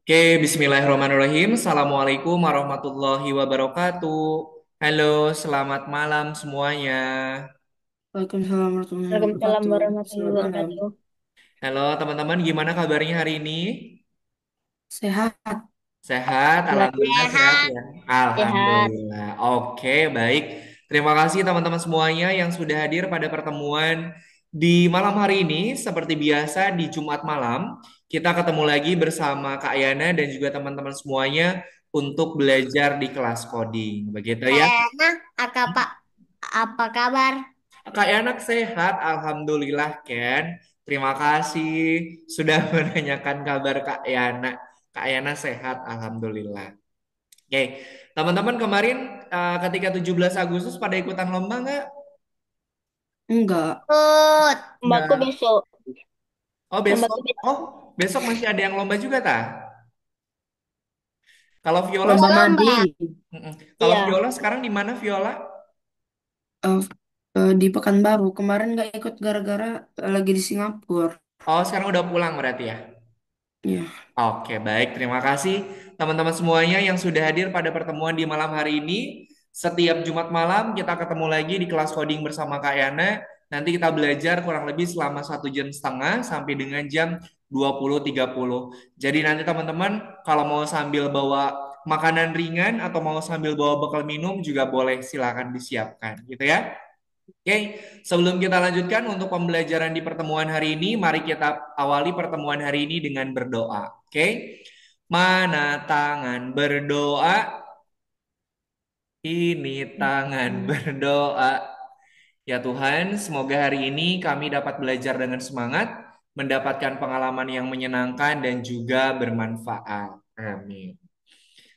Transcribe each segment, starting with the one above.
Oke, bismillahirrahmanirrahim. Assalamualaikum warahmatullahi wabarakatuh. Halo, selamat malam semuanya. Waalaikumsalam warahmatullahi Waalaikumsalam wabarakatuh. warahmatullahi Selamat malam. wabarakatuh. Halo teman-teman, gimana kabarnya hari ini? Sehat. Sehat, alhamdulillah sehat Sehat, ya. sehat. Alhamdulillah. Oke, baik. Terima kasih teman-teman semuanya yang sudah hadir pada pertemuan di malam hari ini. Seperti biasa di Jumat malam, kita ketemu lagi bersama Kak Yana dan juga teman-teman semuanya untuk belajar di kelas coding. Begitu ya. Kayaknya apa kabar? Kak Anak sehat, Alhamdulillah Ken. Terima kasih sudah menanyakan kabar Kak Yana. Kak Yana sehat, Alhamdulillah. Oke, teman-teman kemarin ketika 17 Agustus pada ikutan lomba nggak? Enggak. Ikut. Mbakku Nggak. besok. Oh besok, Mbakku besok. oh besok masih ada yang lomba juga ta? Kalau Viola, Lomba Lomba-lomba. mading. Mm-mm. Kalau Iya. Viola sekarang di mana Viola? eh, di Pekanbaru. Kemarin nggak ikut gara-gara lagi di Singapura. Oh sekarang udah pulang berarti ya? Ya. Oke, baik. Terima kasih teman-teman semuanya yang sudah hadir pada pertemuan di malam hari ini. Setiap Jumat malam kita ketemu lagi di kelas coding bersama Kak Yana. Nanti kita belajar kurang lebih selama 1 jam setengah sampai dengan jam 20.30. Jadi nanti teman-teman kalau mau sambil bawa makanan ringan atau mau sambil bawa bekal minum juga boleh silakan disiapkan gitu ya. Oke, sebelum kita lanjutkan untuk pembelajaran di pertemuan hari ini, mari kita awali pertemuan hari ini dengan berdoa. Oke, mana tangan berdoa? Ini tangan berdoa. Ya Tuhan, semoga hari ini kami dapat belajar dengan semangat, mendapatkan pengalaman yang menyenangkan dan juga bermanfaat. Amin.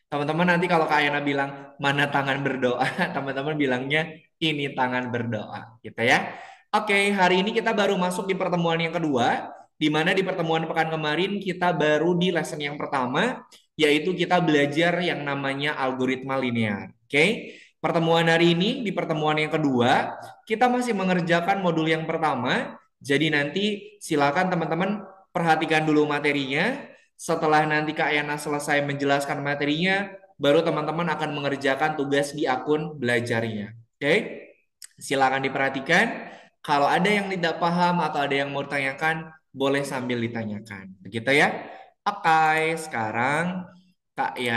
Teman-teman nanti kalau Kak Ayana bilang mana tangan berdoa, teman-teman bilangnya ini tangan berdoa, gitu ya. Oke, hari ini kita baru masuk di pertemuan yang kedua, di mana di pertemuan pekan kemarin kita baru di lesson yang pertama, yaitu kita belajar yang namanya algoritma linear. Oke, pertemuan hari ini di pertemuan yang kedua, kita masih mengerjakan modul yang pertama, jadi nanti silakan teman-teman perhatikan dulu materinya. Setelah nanti Kak Yana selesai menjelaskan materinya, baru teman-teman akan mengerjakan tugas di akun belajarnya. Oke, silakan diperhatikan. Kalau ada yang tidak paham atau ada yang mau ditanyakan, boleh sambil ditanyakan. Begitu ya. Oke, sekarang Kak ya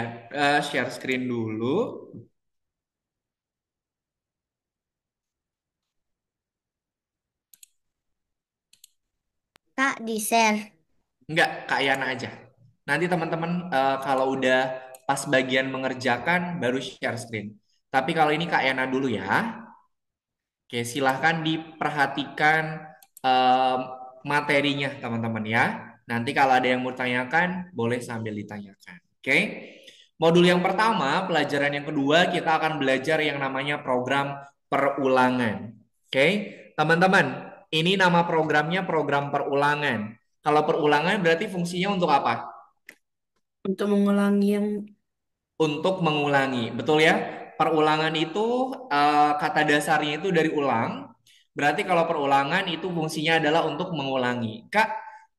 share screen dulu. Kak, di-share. Enggak, Kak Yana aja. Nanti teman-teman kalau udah pas bagian mengerjakan baru share screen. Tapi kalau ini Kak Yana dulu ya. Oke, silahkan diperhatikan em, materinya teman-teman ya. Nanti kalau ada yang mau tanyakan, boleh sambil ditanyakan. Oke. Modul yang pertama, pelajaran yang kedua, kita akan belajar yang namanya program perulangan. Oke, teman-teman, ini nama programnya program perulangan. Kalau perulangan berarti fungsinya untuk apa? Untuk mengulangi yang Untuk mengulangi, betul ya? Perulangan itu kata dasarnya itu dari ulang. Berarti kalau perulangan itu fungsinya adalah untuk mengulangi. Kak,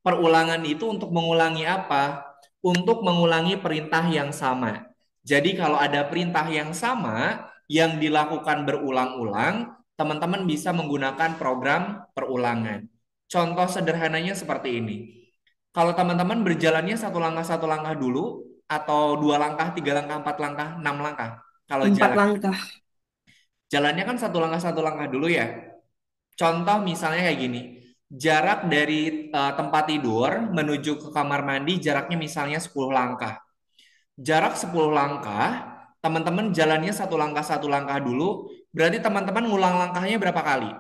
perulangan itu untuk mengulangi apa? Untuk mengulangi perintah yang sama. Jadi kalau ada perintah yang sama yang dilakukan berulang-ulang, teman-teman bisa menggunakan program perulangan. Contoh sederhananya seperti ini. Kalau teman-teman berjalannya satu langkah dulu, atau 2 langkah, 3 langkah, 4 langkah, 6 langkah. Kalau 4 langkah. jalannya kan satu langkah dulu ya. Contoh misalnya kayak gini, jarak dari tempat tidur menuju ke kamar mandi jaraknya misalnya 10 langkah. Jarak 10 langkah, teman-teman jalannya satu langkah dulu, berarti teman-teman ngulang langkahnya berapa kali?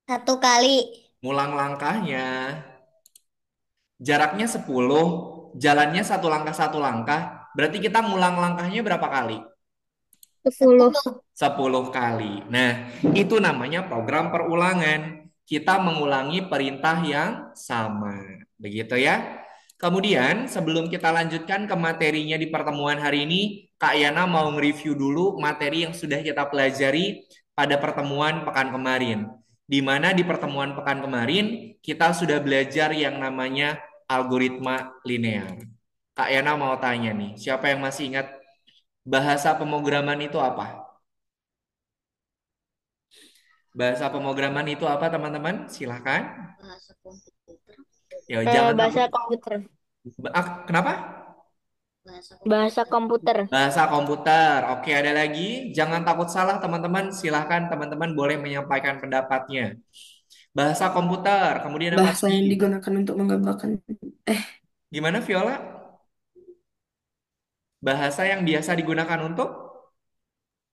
Satu kali. Ngulang langkahnya, jaraknya 10, jalannya satu langkah, berarti kita ngulang langkahnya berapa kali? 10. 10 kali. Nah, itu namanya program perulangan. Kita mengulangi perintah yang sama. Begitu ya. Kemudian, sebelum kita lanjutkan ke materinya di pertemuan hari ini, Kak Yana mau nge-review dulu materi yang sudah kita pelajari pada pertemuan pekan kemarin. Di mana di pertemuan pekan kemarin, kita sudah belajar yang namanya algoritma linear. Kak Yana mau tanya nih, siapa yang masih ingat bahasa pemrograman itu apa? Bahasa pemrograman itu apa, teman-teman? Silahkan. Bahasa komputer. Ya, jangan takut. Bahasa komputer. Kenapa? Bahasa komputer. Bahasa komputer. Oke, ada lagi. Jangan takut salah, teman-teman. Silahkan teman-teman boleh menyampaikan pendapatnya. Bahasa komputer. Kemudian apa Bahasa lagi? yang digunakan untuk menggambarkan. Eh, Gimana, Viola? Bahasa yang biasa digunakan untuk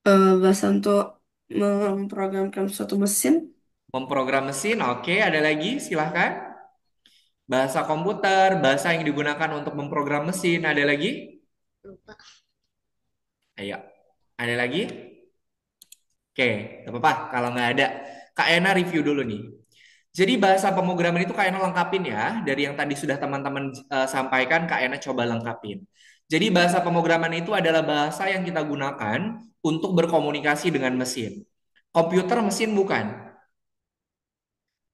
bahasa untuk memprogramkan suatu mesin. memprogram mesin. Oke, ada lagi. Silahkan. Bahasa komputer. Bahasa yang digunakan untuk memprogram mesin. Ada lagi? Lupa. Ayo. Ada lagi? Oke, gak apa-apa. Kalau nggak ada, Kak Ena review dulu nih. Jadi bahasa pemrograman itu Kak Ena lengkapin ya. Dari yang tadi sudah teman-teman sampaikan, Kak Ena coba lengkapin. Jadi bahasa pemrograman itu adalah bahasa yang kita gunakan untuk berkomunikasi dengan mesin. Komputer mesin bukan?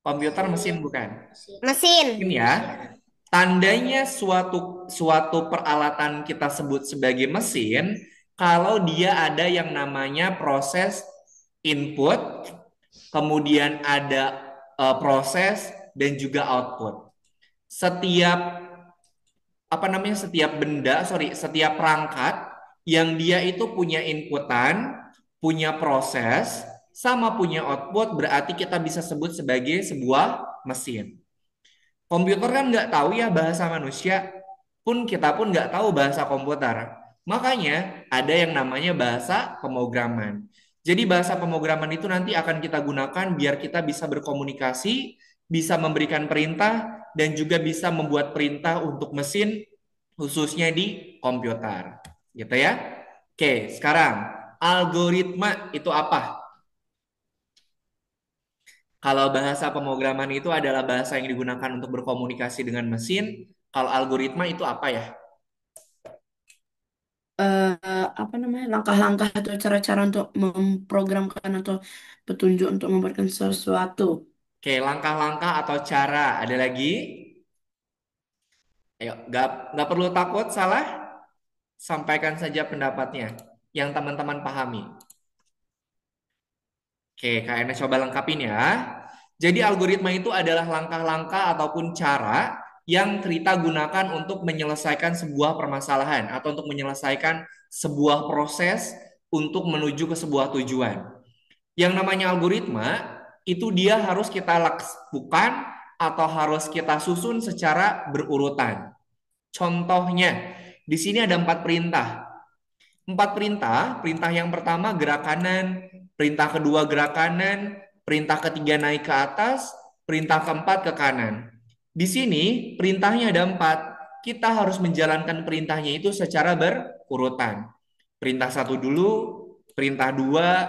Komputer mesin bukan? Mesin. Mesin ya. Tandanya suatu suatu peralatan kita sebut sebagai mesin kalau dia ada yang namanya proses input, kemudian ada proses dan juga output. Setiap setiap perangkat yang dia itu punya inputan, punya proses, sama punya output berarti kita bisa sebut sebagai sebuah mesin. Komputer kan nggak tahu ya bahasa manusia, pun kita pun nggak tahu bahasa komputer. Makanya ada yang namanya bahasa pemrograman. Jadi bahasa pemrograman itu nanti akan kita gunakan biar kita bisa berkomunikasi, bisa memberikan perintah, dan juga bisa membuat perintah untuk mesin, khususnya di komputer. Gitu ya. Oke, sekarang algoritma itu apa? Kalau bahasa pemrograman itu adalah bahasa yang digunakan untuk berkomunikasi dengan mesin, kalau algoritma itu apa ya? Apa namanya? Langkah-langkah atau cara-cara untuk memprogramkan atau petunjuk untuk membuatkan sesuatu. Oke, langkah-langkah atau cara. Ada lagi? Ayo, nggak perlu takut salah, sampaikan saja pendapatnya yang teman-teman pahami. Oke, Kak Ena coba lengkapin ya. Jadi algoritma itu adalah langkah-langkah ataupun cara yang kita gunakan untuk menyelesaikan sebuah permasalahan atau untuk menyelesaikan sebuah proses untuk menuju ke sebuah tujuan. Yang namanya algoritma itu dia harus kita lakukan atau harus kita susun secara berurutan. Contohnya, di sini ada 4 perintah. 4 perintah, perintah yang pertama gerak kanan, perintah kedua gerak kanan, perintah ketiga naik ke atas, perintah keempat ke kanan. Di sini perintahnya ada 4. Kita harus menjalankan perintahnya itu secara berurutan. Perintah satu dulu, perintah dua,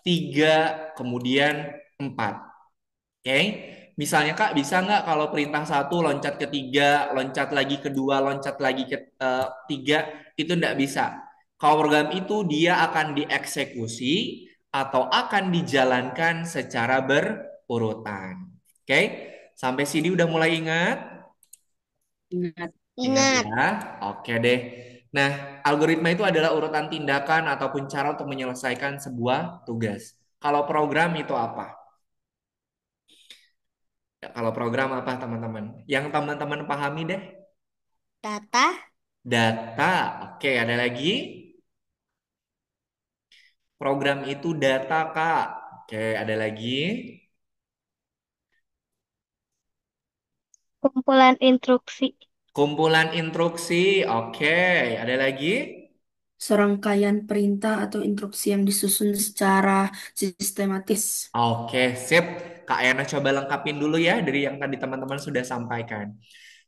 tiga, kemudian 4. Oke, misalnya Kak bisa nggak kalau perintah satu loncat ke tiga, loncat lagi ke dua, loncat lagi ke tiga, itu nggak bisa. Kalau program itu dia akan dieksekusi atau akan dijalankan secara berurutan. Oke, sampai sini udah mulai ingat? Ingat. Ingat Ingat. ya? Oke deh. Nah, algoritma itu adalah urutan tindakan ataupun cara untuk menyelesaikan sebuah tugas. Kalau program itu apa? Ya, kalau program apa teman-teman? Yang teman-teman pahami deh. Data. Data. Oke, ada lagi. Program itu data, Kak. Oke, ada lagi. Kumpulan instruksi. Kumpulan instruksi. Oke, ada lagi. Serangkaian perintah atau instruksi yang disusun secara sistematis. Oke, sip. Kak Yana coba lengkapin dulu ya dari yang tadi teman-teman sudah sampaikan.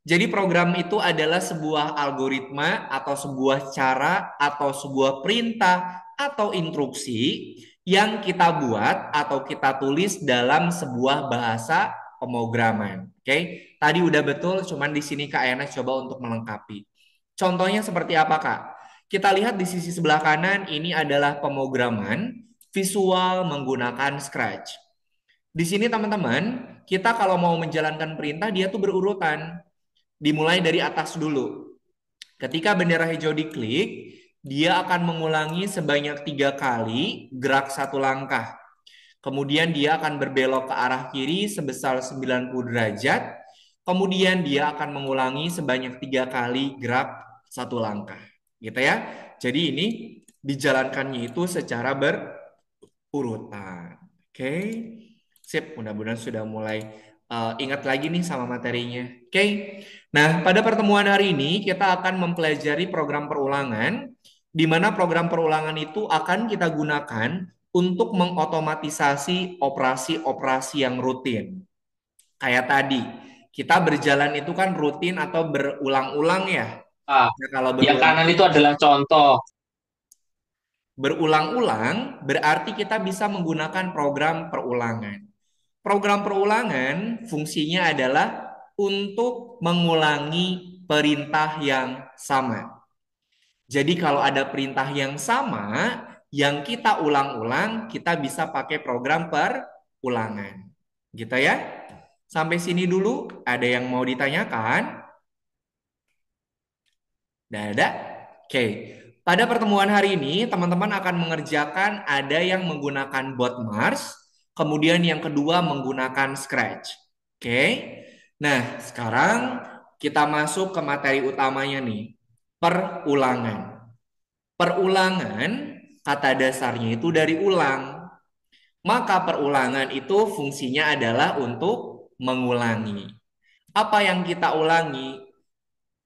Jadi program itu adalah sebuah algoritma atau sebuah cara atau sebuah perintah atau instruksi yang kita buat atau kita tulis dalam sebuah bahasa pemrograman. Oke, tadi udah betul, cuman di sini Kak Enes coba untuk melengkapi. Contohnya seperti apa, Kak? Kita lihat di sisi sebelah kanan ini adalah pemrograman visual menggunakan Scratch. Di sini teman-teman, kita kalau mau menjalankan perintah dia tuh berurutan. Dimulai dari atas dulu. Ketika bendera hijau diklik, dia akan mengulangi sebanyak 3 kali gerak 1 langkah. Kemudian dia akan berbelok ke arah kiri sebesar 90 derajat. Kemudian dia akan mengulangi sebanyak 3 kali gerak 1 langkah. Gitu ya. Jadi ini dijalankannya itu secara berurutan. Oke. Sip, mudah-mudahan sudah mulai ingat lagi nih sama materinya. Oke. Nah, pada pertemuan hari ini kita akan mempelajari program perulangan, di mana program perulangan itu akan kita gunakan untuk mengotomatisasi operasi-operasi yang rutin. Kayak tadi, kita berjalan itu kan rutin atau berulang-ulang ya. Ah, Nah, kalau yang kanan itu adalah contoh. berulang-ulang berarti kita bisa menggunakan program perulangan. Program perulangan fungsinya adalah untuk mengulangi perintah yang sama. Jadi kalau ada perintah yang sama, yang kita ulang-ulang, kita bisa pakai program perulangan. Gitu ya. Sampai sini dulu, ada yang mau ditanyakan? Tidak ada? Oke. Pada pertemuan hari ini, teman-teman akan mengerjakan ada yang menggunakan bot Mars, kemudian yang kedua menggunakan Scratch. Oke. Nah, sekarang kita masuk ke materi utamanya nih, perulangan. Perulangan, kata dasarnya itu dari ulang. Maka perulangan itu fungsinya adalah untuk mengulangi. Apa yang kita ulangi?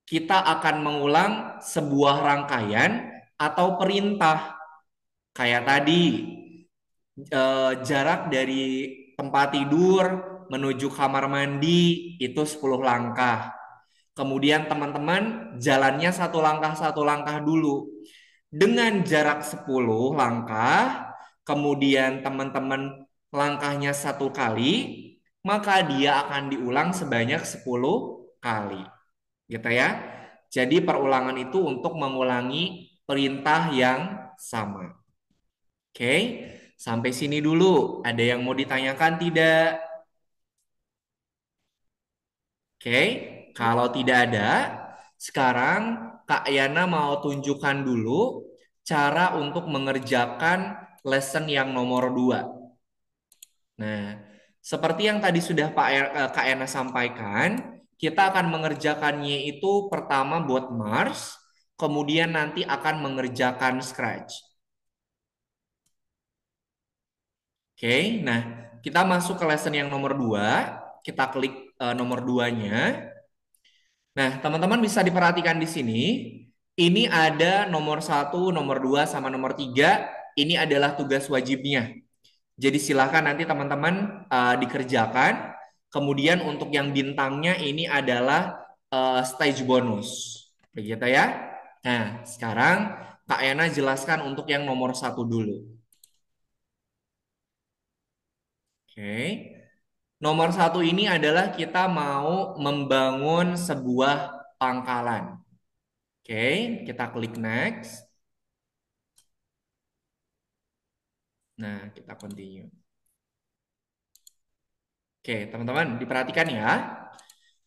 Kita akan mengulang sebuah rangkaian atau perintah. Kayak tadi, jarak dari tempat tidur menuju kamar mandi itu 10 langkah. Kemudian teman-teman jalannya satu langkah dulu. Dengan jarak 10 langkah, kemudian teman-teman langkahnya 1 kali, maka dia akan diulang sebanyak 10 kali. Gitu ya. Jadi perulangan itu untuk mengulangi perintah yang sama. Oke, sampai sini dulu. Ada yang mau ditanyakan tidak? Oke, kalau tidak ada, sekarang Kak Yana mau tunjukkan dulu cara untuk mengerjakan lesson yang nomor 2. Nah, seperti yang tadi sudah Kak Yana sampaikan, kita akan mengerjakannya itu pertama buat Mars, kemudian nanti akan mengerjakan Scratch. Oke, nah kita masuk ke lesson yang nomor 2. Kita klik nomor 2-nya. Nah, teman-teman bisa diperhatikan di sini. Ini ada nomor 1, nomor 2, sama nomor 3. Ini adalah tugas wajibnya. Jadi silakan nanti teman-teman dikerjakan. Kemudian untuk yang bintangnya ini adalah stage bonus. Begitu ya. Nah, sekarang Kak Ena jelaskan untuk yang nomor 1 dulu. Oke. Nomor 1 ini adalah kita mau membangun sebuah pangkalan. Oke, kita klik next. Nah, kita continue. Oke, teman-teman, diperhatikan ya.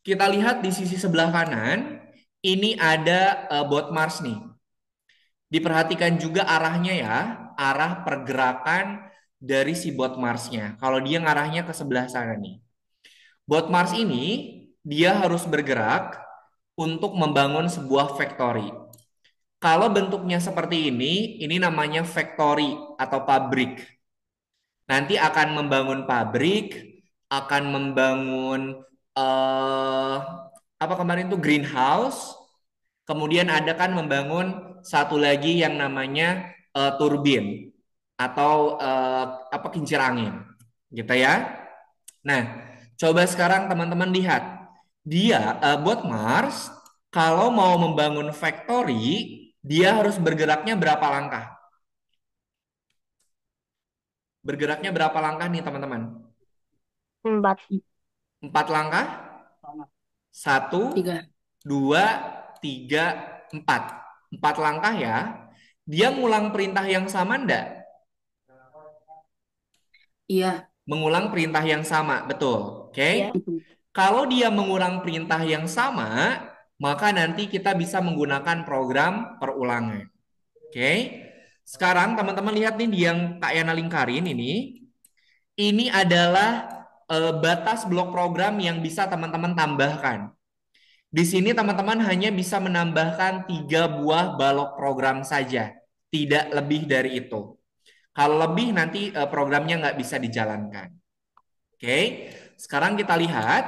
Kita lihat di sisi sebelah kanan, ini ada bot Mars nih. Diperhatikan juga arahnya ya, arah pergerakan dari si bot Mars-nya. Kalau dia ngarahnya ke sebelah sana nih. Bot Mars ini, dia harus bergerak untuk membangun sebuah factory. Kalau bentuknya seperti ini namanya factory atau pabrik. Nanti akan membangun pabrik, akan membangun eh apa kemarin itu greenhouse, kemudian ada kan membangun satu lagi yang namanya turbin atau apa kincir angin, gitu ya. Nah, coba sekarang teman-teman lihat, dia buat Mars kalau mau membangun factory, dia harus bergeraknya berapa langkah? Bergeraknya berapa langkah nih teman-teman? 4. 4 langkah? 1, Tiga. 2, 3, 4. 4 langkah ya. Dia ngulang perintah yang sama enggak? Iya. Mengulang perintah yang sama, betul. Oke? Iya. Kalau dia mengulang perintah yang sama, maka nanti kita bisa menggunakan program perulangan. Oke. Sekarang teman-teman lihat nih di yang Kak Yana lingkarin ini. Ini adalah batas blok program yang bisa teman-teman tambahkan. Di sini teman-teman hanya bisa menambahkan 3 buah balok program saja, tidak lebih dari itu. Kalau lebih nanti programnya nggak bisa dijalankan. Oke, sekarang kita lihat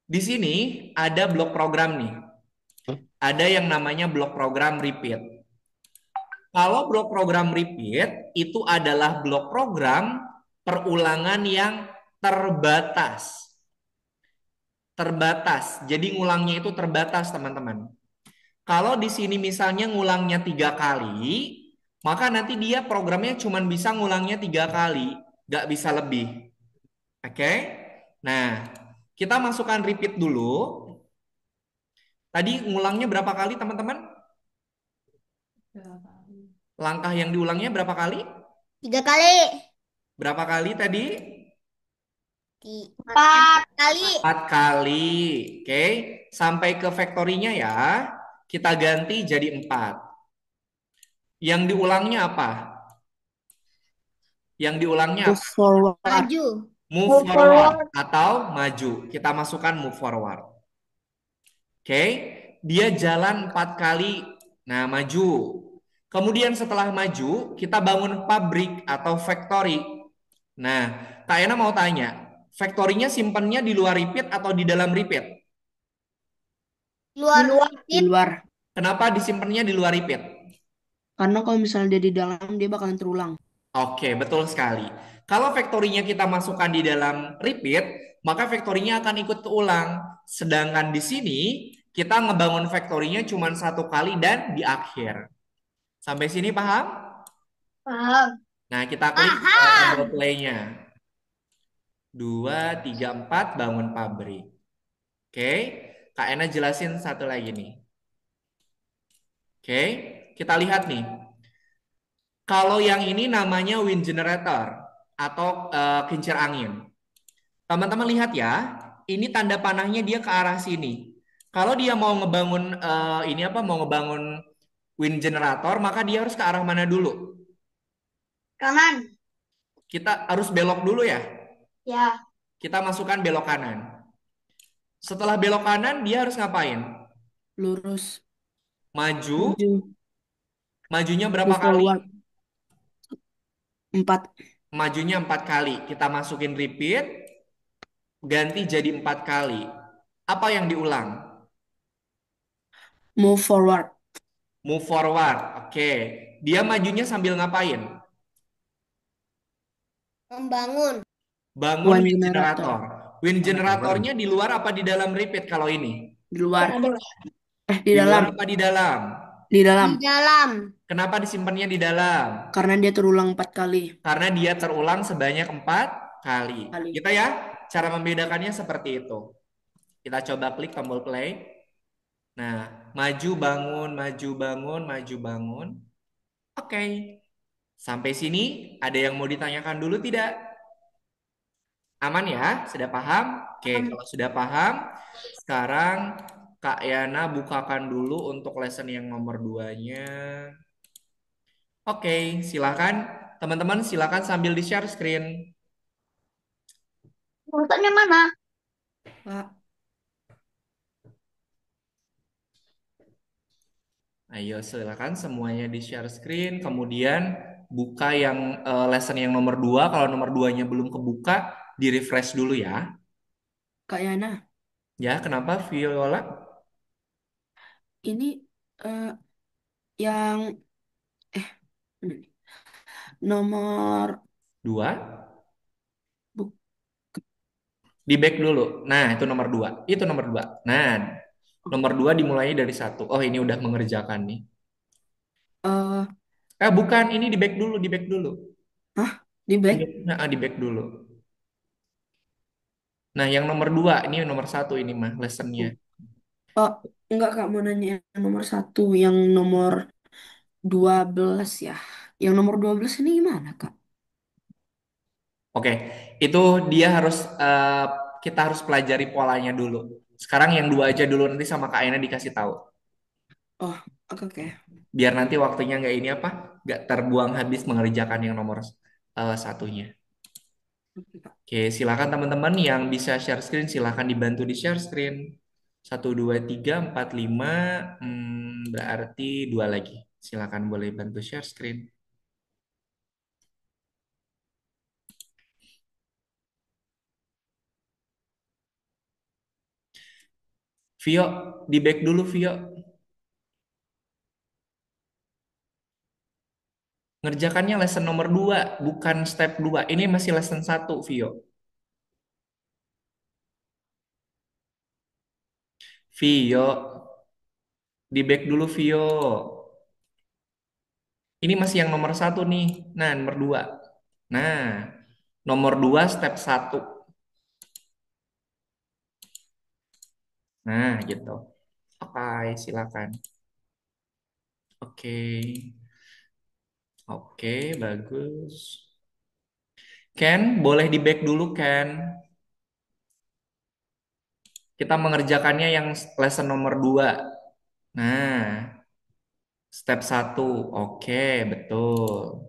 di sini ada blok program nih. Ada yang namanya blok program repeat. Kalau blok program repeat itu adalah blok program perulangan yang terbatas. Terbatas. Jadi ngulangnya itu terbatas, teman-teman. Kalau di sini misalnya ngulangnya 3 kali, maka nanti dia programnya cuma bisa ngulangnya 3 kali, nggak bisa lebih. Oke? Nah, kita masukkan repeat dulu. Tadi ngulangnya berapa kali, teman-teman? Langkah yang diulangnya berapa kali? 3 kali. Berapa kali tadi? 4 kali. 4 kali. Oke, sampai ke factory-nya ya. Kita ganti jadi 4. Yang diulangnya apa? Yang diulangnya Move apa? forward. Maju. Move forward atau maju. Kita masukkan move forward. Oke, dia jalan 4 kali. Nah, maju. Kemudian setelah maju, kita bangun pabrik atau factory. Nah, Kak Ena mau tanya, factory-nya simpennya di luar repeat atau di dalam repeat? Luar. Di luar. Kenapa disimpannya di luar repeat? Karena kalau misalnya dia di dalam, dia bakalan terulang. Oke, betul sekali. Kalau factory-nya kita masukkan di dalam repeat, maka factory-nya akan ikut keulang. Sedangkan di sini, kita ngebangun factory-nya cuma 1 kali dan di akhir. Sampai sini paham? Paham. Nah, kita klik tombol play-nya. 2, 3, 4, bangun pabrik. Oke, Kak Ena jelasin satu lagi nih. Oke, kita lihat nih. Kalau yang ini namanya wind generator atau kincir angin. Teman-teman lihat ya, ini tanda panahnya dia ke arah sini. Kalau dia mau ngebangun ini apa mau ngebangun wind generator, maka dia harus ke arah mana dulu? Kanan. Kita harus belok dulu ya. Ya. Kita masukkan belok kanan. Setelah belok kanan, dia harus ngapain? Lurus. Maju. Maju. Majunya berapa Move kali? forward. 4. Majunya 4 kali. Kita masukin repeat, ganti jadi 4 kali. Apa yang diulang? Move forward. Move forward. Oke. Dia majunya sambil ngapain? Membangun. Bangun Wind wind generator. generator. Wind generatornya di luar apa di dalam repeat kalau ini? Di luar. Di Di dalam. luar apa di dalam? Di dalam. Di dalam. Kenapa disimpannya di dalam? Karena dia terulang 4 kali. Karena dia terulang sebanyak 4 kali. Kita ya, cara membedakannya seperti itu. Kita coba klik tombol play. Nah, maju bangun, maju bangun, maju bangun. Oke. Sampai sini ada yang mau ditanyakan dulu tidak? Aman ya? Sudah paham? Oke, kalau sudah paham, sekarang Kak Yana bukakan dulu untuk lesson yang nomor 2-nya. Oke, silakan. Teman-teman silakan sambil di-share screen. Urutannya mana? Pak. Ayo silakan semuanya di-share screen. Kemudian buka yang lesson yang nomor 2. Kalau nomor 2-nya belum kebuka, di-refresh dulu ya. Kak Yana, Ya, kenapa Viola? ini yang ini nih. Nomor 2. bu- Di back dulu. Nah, itu nomor 2. Itu nomor 2. Nah, nomor 2 dimulai dari 1. Oh, ini udah mengerjakan nih. eh Bukan, ini di back dulu, di back dulu. hah? Di back? Nah, di back dulu. Nah, yang nomor 2, ini nomor 1 ini mah lessonnya. Oh, enggak Kak, mau nanya yang nomor 1, yang nomor 12 ya. Yang nomor 12 ini gimana Kak? Oke, itu dia harus kita harus pelajari polanya dulu. Sekarang yang dua aja dulu, nanti sama Kak Aina dikasih tahu. Oh, oke oke. Biar nanti waktunya nggak ini apa, nggak terbuang habis mengerjakan yang nomor satunya. Oke, Kak. Oke, silakan teman-teman yang bisa share screen, silakan dibantu di share screen. Satu, dua, tiga, empat, lima, berarti dua lagi. Silakan boleh bantu share screen. Vio, di back dulu Vio. Ngerjakannya lesson nomor 2, bukan step 2. Ini masih lesson satu, Vio. Vio, di back dulu Vio. Ini masih yang nomor satu nih. Nah, nomor 2. Nah, nomor 2 step satu. Nah, gitu. Oke, silakan. Oke. Oke, bagus. Ken, boleh di back dulu, Ken. Kita mengerjakannya yang lesson nomor 2. Nah, step satu. Oke, betul.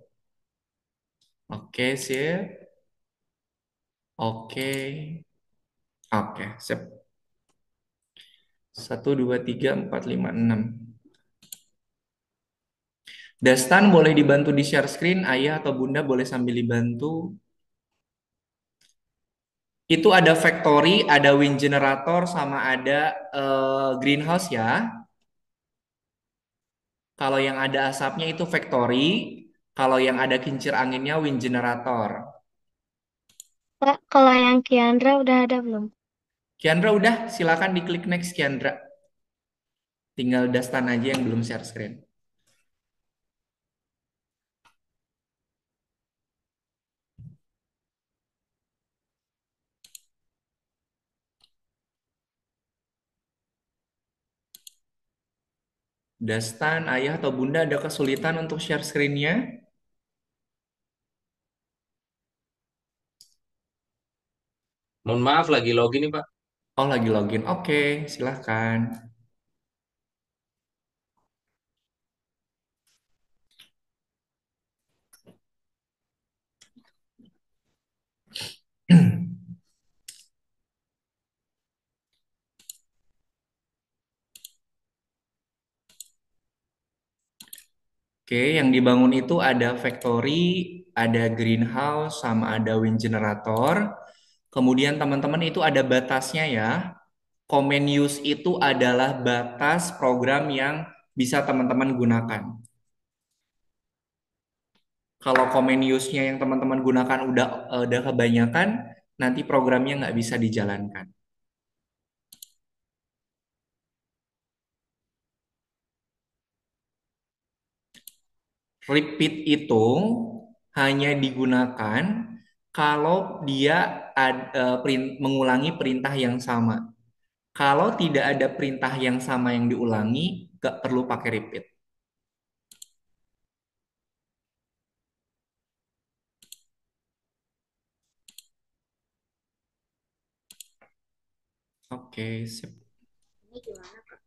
Oke, sip. Oke. Oke, sip. Satu, dua, tiga, empat, lima, enam. Dastan boleh dibantu di share screen, ayah atau bunda boleh sambil dibantu. Itu ada factory, ada wind generator, sama ada greenhouse ya. Kalau yang ada asapnya itu factory, kalau yang ada kincir anginnya wind generator. Kak, kalau yang Kiandra udah ada belum? Kiandra udah, silakan diklik next Kiandra. Tinggal Dastan aja yang belum share screen. Dastan, ayah atau bunda ada kesulitan untuk share screen-nya? Mohon maaf lagi login nih Pak. Oh, lagi login. Oke, silahkan. Oke, yang dibangun itu ada factory, ada greenhouse, sama ada wind generator. Kemudian teman-teman itu ada batasnya ya. Common use itu adalah batas program yang bisa teman-teman gunakan. Kalau common use-nya yang teman-teman gunakan udah kebanyakan, nanti programnya nggak bisa dijalankan. Repeat itu hanya digunakan kalau dia mengulangi perintah yang sama. Kalau tidak ada perintah yang sama yang diulangi, nggak perlu pakai repeat. Oke, sip. Ini gimana, Kak?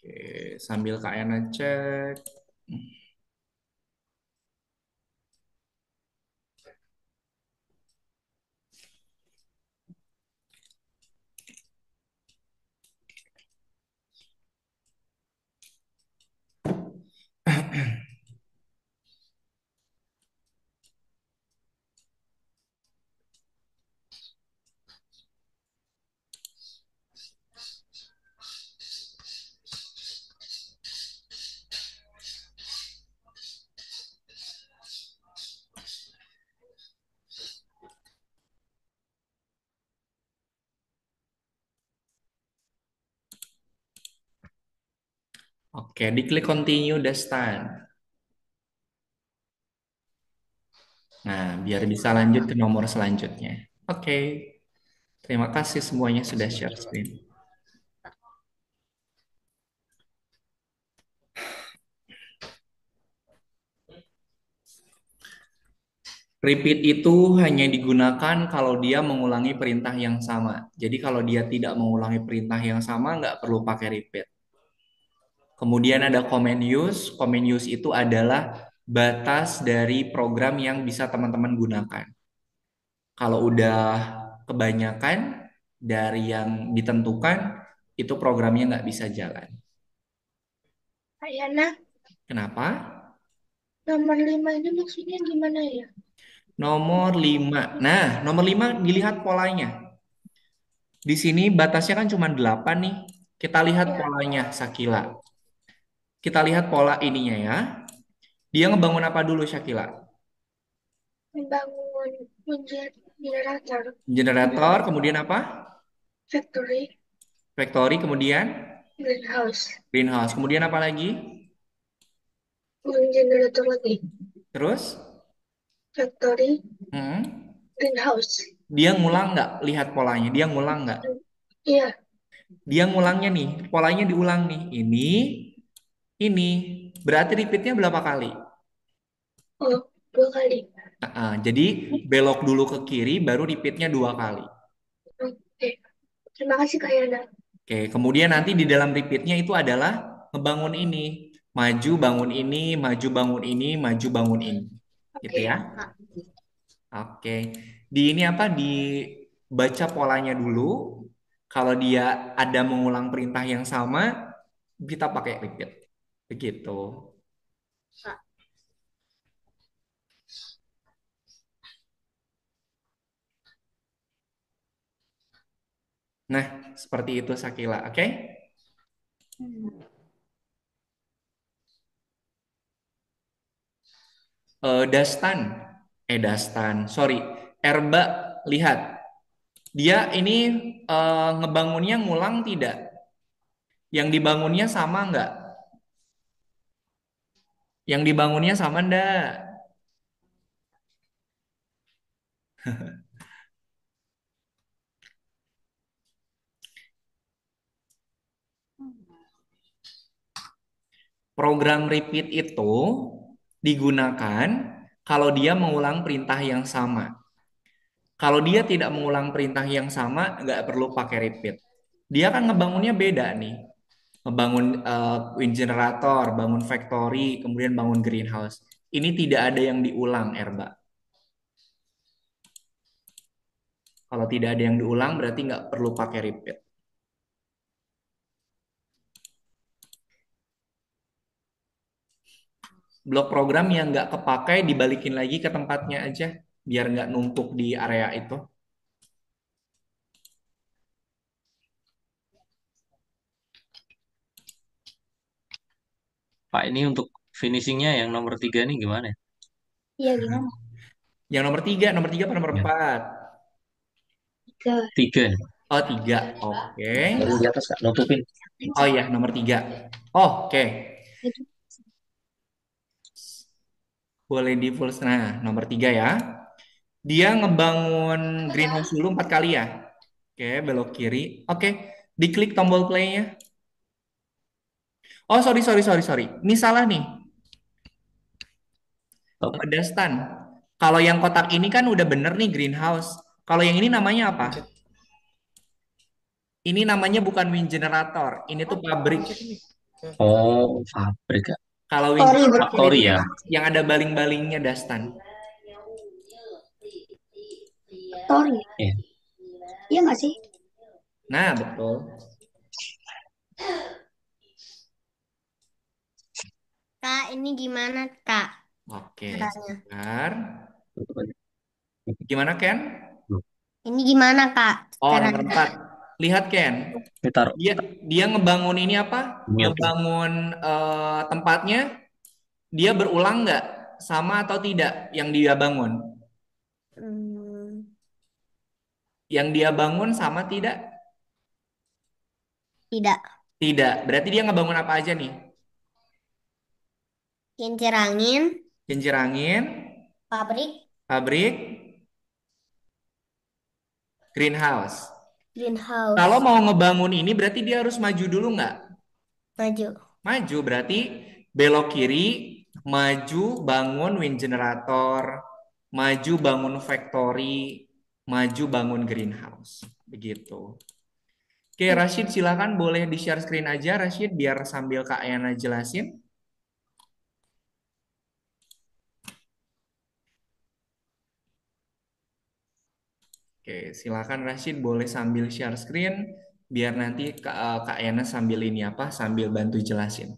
Oke, sambil Kak Ena cek. Oke, diklik continue Dastan. Nah, biar bisa lanjut ke nomor selanjutnya. Oke, terima kasih semuanya sudah share screen. Repeat itu hanya digunakan kalau dia mengulangi perintah yang sama. Jadi kalau dia tidak mengulangi perintah yang sama, nggak perlu pakai repeat. Kemudian ada command use. Command use itu adalah batas dari program yang bisa teman-teman gunakan. Kalau udah kebanyakan dari yang ditentukan, itu programnya nggak bisa jalan. Kak Yana, Kenapa? nomor 5 ini maksudnya gimana ya? Nomor 5. Nah, nomor 5 dilihat polanya. Di sini batasnya kan cuma 8 nih. Kita lihat Ya, polanya, Sakila. Kita lihat pola ininya ya. Dia ngebangun apa dulu, Sakila? membangun generator, Generator, kemudian apa? factory, Factory, kemudian greenhouse, greenhouse. Kemudian apa lagi? generator lagi, Terus, factory, hmm, greenhouse. dia ngulang nggak? Lihat polanya, dia ngulang nggak? Iya, Dia ngulangnya nih, polanya diulang nih. Ini. Berarti repeatnya berapa kali? oh, 2 kali. Jadi belok dulu ke kiri, baru repeatnya 2 kali. Oke, terima kasih Kak Yana. Oke, kemudian nanti di dalam repeatnya itu adalah ngebangun ini. Maju bangun ini, maju bangun ini, maju bangun ini. Gitu Oke, ya. Kak. Oke. Di ini apa? Dibaca polanya dulu. Kalau dia ada mengulang perintah yang sama, kita pakai repeat. Begitu. Nah, seperti itu Sakila. Oke? Dastan. Dastan. Sorry. Erba, lihat. Dia ini ngebangunnya ngulang tidak? Yang dibangunnya sama nggak? Yang dibangunnya sama ndak? Program repeat itu digunakan kalau dia mengulang perintah yang sama. Kalau dia tidak mengulang perintah yang sama, nggak perlu pakai repeat. Dia kan ngebangunnya beda nih. Ngebangun wind generator, bangun factory, kemudian bangun greenhouse. Ini tidak ada yang diulang, Erba. Kalau tidak ada yang diulang, berarti nggak perlu pakai repeat. Blok program yang nggak kepakai dibalikin lagi ke tempatnya aja, biar nggak numpuk di area itu. Pak, ini untuk finishingnya yang nomor 3 nih gimana ya? Iya, gimana? Yang nomor tiga apa nomor Ya, 4? 3. 3. Oh, 3. Oke. Baru di atas Kak, nutupin. Oh iya, nomor 3. Oh, oke. Boleh di full. Nah, nomor 3 ya. Dia ngebangun greenhouse dulu 4 kali ya. Oke, belok kiri. Oke, diklik tombol play-nya. Oh, sorry, sorry, sorry, sorry. Ini salah nih. Oh, Dastan. Kalau yang kotak ini kan udah bener nih greenhouse. Kalau yang ini namanya apa? Ini namanya bukan wind generator. Ini tuh pabrik. oh, pabrik Kak. Kalau wind Sorry, generator berarti. Factory itu ya. yang ada baling-balingnya, Dastan. Sorry. Iya. Iya nggak sih? Nah, betul. Kak, ini gimana, Kak? Oke, Caranya. sebentar. Tutup aja. Gimana, Ken? Ini gimana, Kak? Oh, nomor Caranya. 4. Lihat, Ken. Ini taruh Dia dia ngebangun ini apa? mute. Ngebangun tempatnya. Dia berulang nggak? Sama atau tidak yang dia bangun? Hmm, Yang dia bangun sama tidak? tidak. Tidak. Berarti dia ngebangun apa aja nih? Kincir angin, Kincir angin, pabrik, pabrik, greenhouse. Kalau greenhouse, mau ngebangun ini berarti dia harus maju dulu nggak? maju. Maju berarti belok kiri, maju, bangun wind generator, maju bangun factory, maju bangun greenhouse. Begitu. Oke, Rashid silakan boleh di-share screen aja Rashid biar sambil Kak Yana jelasin. Oke, silakan Rashid boleh sambil share screen biar nanti Kak Yana sambil ini apa? Sambil bantu jelasin.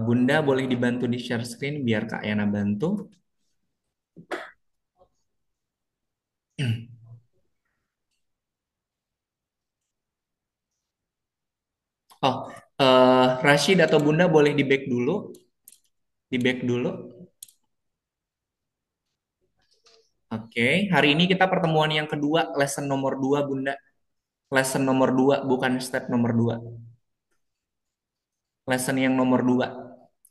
Bunda boleh dibantu di share screen biar Kak Yana bantu. Oh, Rashid atau Bunda boleh di back dulu, di back dulu. Oke, hari ini kita pertemuan yang kedua, lesson nomor 2, Bunda. Lesson nomor 2, bukan step nomor 2. Lesson yang nomor 2.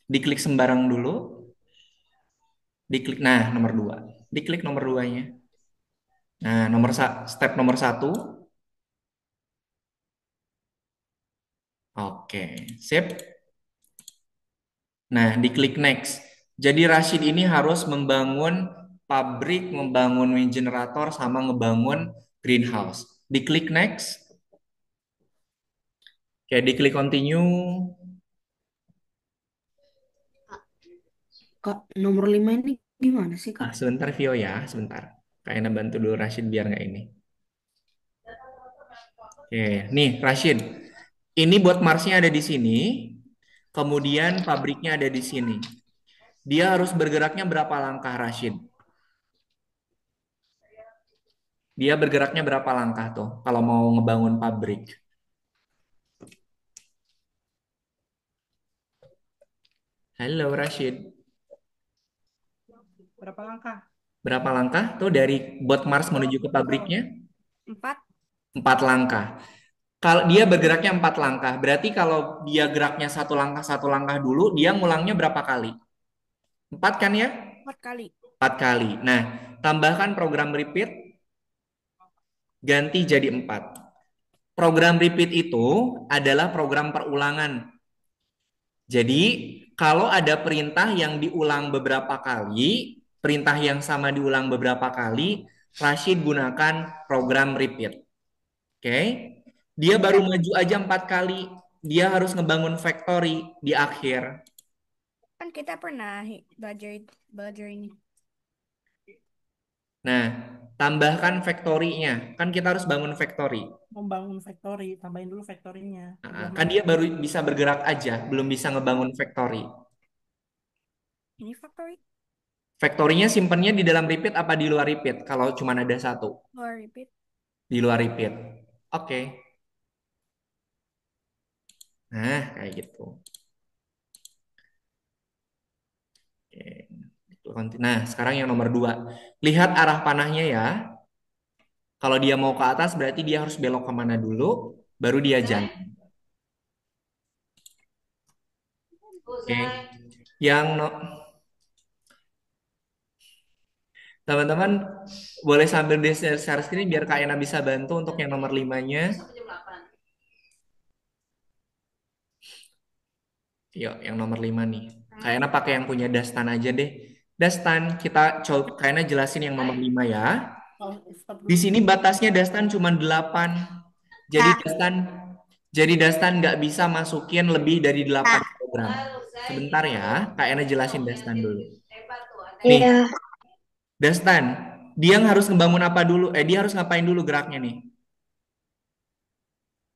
Diklik sembarang dulu, diklik, nah nomor 2. Diklik nomor 2-nya. Nah, step nomor 1. Oke, sip. Nah, diklik next. Jadi Rashid ini harus membangun pabrik, membangun wind generator, sama ngebangun greenhouse. Diklik next. Oke, diklik continue. Kak, nomor 5 ini gimana sih, Kak? Sebentar Vio ya, sebentar. Kayaknya bantu dulu Rashid biar nggak ini. Oke, nih Rashid. Ini buat Marsnya ada di sini. Kemudian pabriknya ada di sini. Dia harus bergeraknya berapa langkah Rashid? Dia bergeraknya berapa langkah tuh kalau mau ngebangun pabrik? Halo Rashid. Berapa langkah? Berapa langkah tuh dari bot Mars menuju ke pabriknya? 4. 4 langkah. Kalau dia bergeraknya 4 langkah, berarti kalau dia geraknya satu langkah dulu, dia ngulangnya berapa kali? 4 kan ya? 4 kali. 4 kali. Nah, tambahkan program repeat, ganti jadi 4. Program repeat itu adalah program perulangan. Jadi, kalau ada perintah yang diulang beberapa kali, perintah yang sama diulang beberapa kali, Rashid gunakan program repeat. Oke? Dia baru maju aja 4 kali, dia harus ngebangun factory di akhir. Kan kita pernah belajar ini. Nah, tambahkan factory-nya. Kan kita harus bangun factory. Membangun factory, tambahin dulu factory-nya. Kan dia baru bisa bergerak aja, belum bisa ngebangun factory. Ini factory? Factory-nya simpennya di dalam repeat apa di luar repeat? Kalau cuma ada satu. Or repeat? Di luar repeat. Oke. Nah, kayak gitu. Oke. Nah, sekarang yang nomor 2. Lihat arah panahnya ya. Kalau dia mau ke atas berarti dia harus belok kemana dulu, baru dia jalan. Oke. Yang teman-teman boleh sambil di share screen biar Kak Ena bisa bantu untuk yang nomor 5-nya. Yuk, yang nomor 5 nih. Kak Ena pakai yang punya Dastan aja deh. Dastan, kita coba Kak Ena jelasin yang nomor 5 ya. Di sini batasnya Dastan cuma 8. Jadi Dastan nggak bisa masukin lebih dari 8 program. Sebentar ya, Kak Ena jelasin Dastan dulu. Nih, Iya, Dastan, dia harus ngebangun apa dulu? Dia harus ngapain dulu geraknya nih?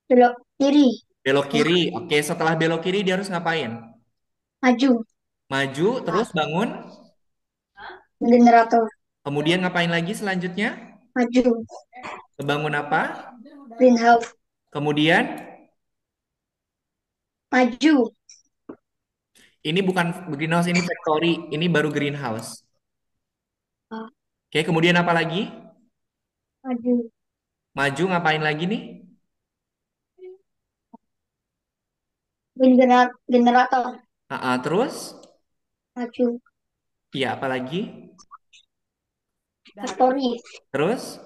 belok kiri, Belok kiri. Oke, setelah belok kiri dia harus ngapain? maju, Maju, terus bangun. generator, Kemudian ngapain lagi selanjutnya? maju, Ngebangun apa? greenhouse, Kemudian, maju, ini bukan greenhouse, ini factory. Ini baru greenhouse. Ah. Oke, kemudian apa lagi? maju, Maju ngapain lagi nih? generator, Terus? maju, Iya, apa lagi? factory, Terus?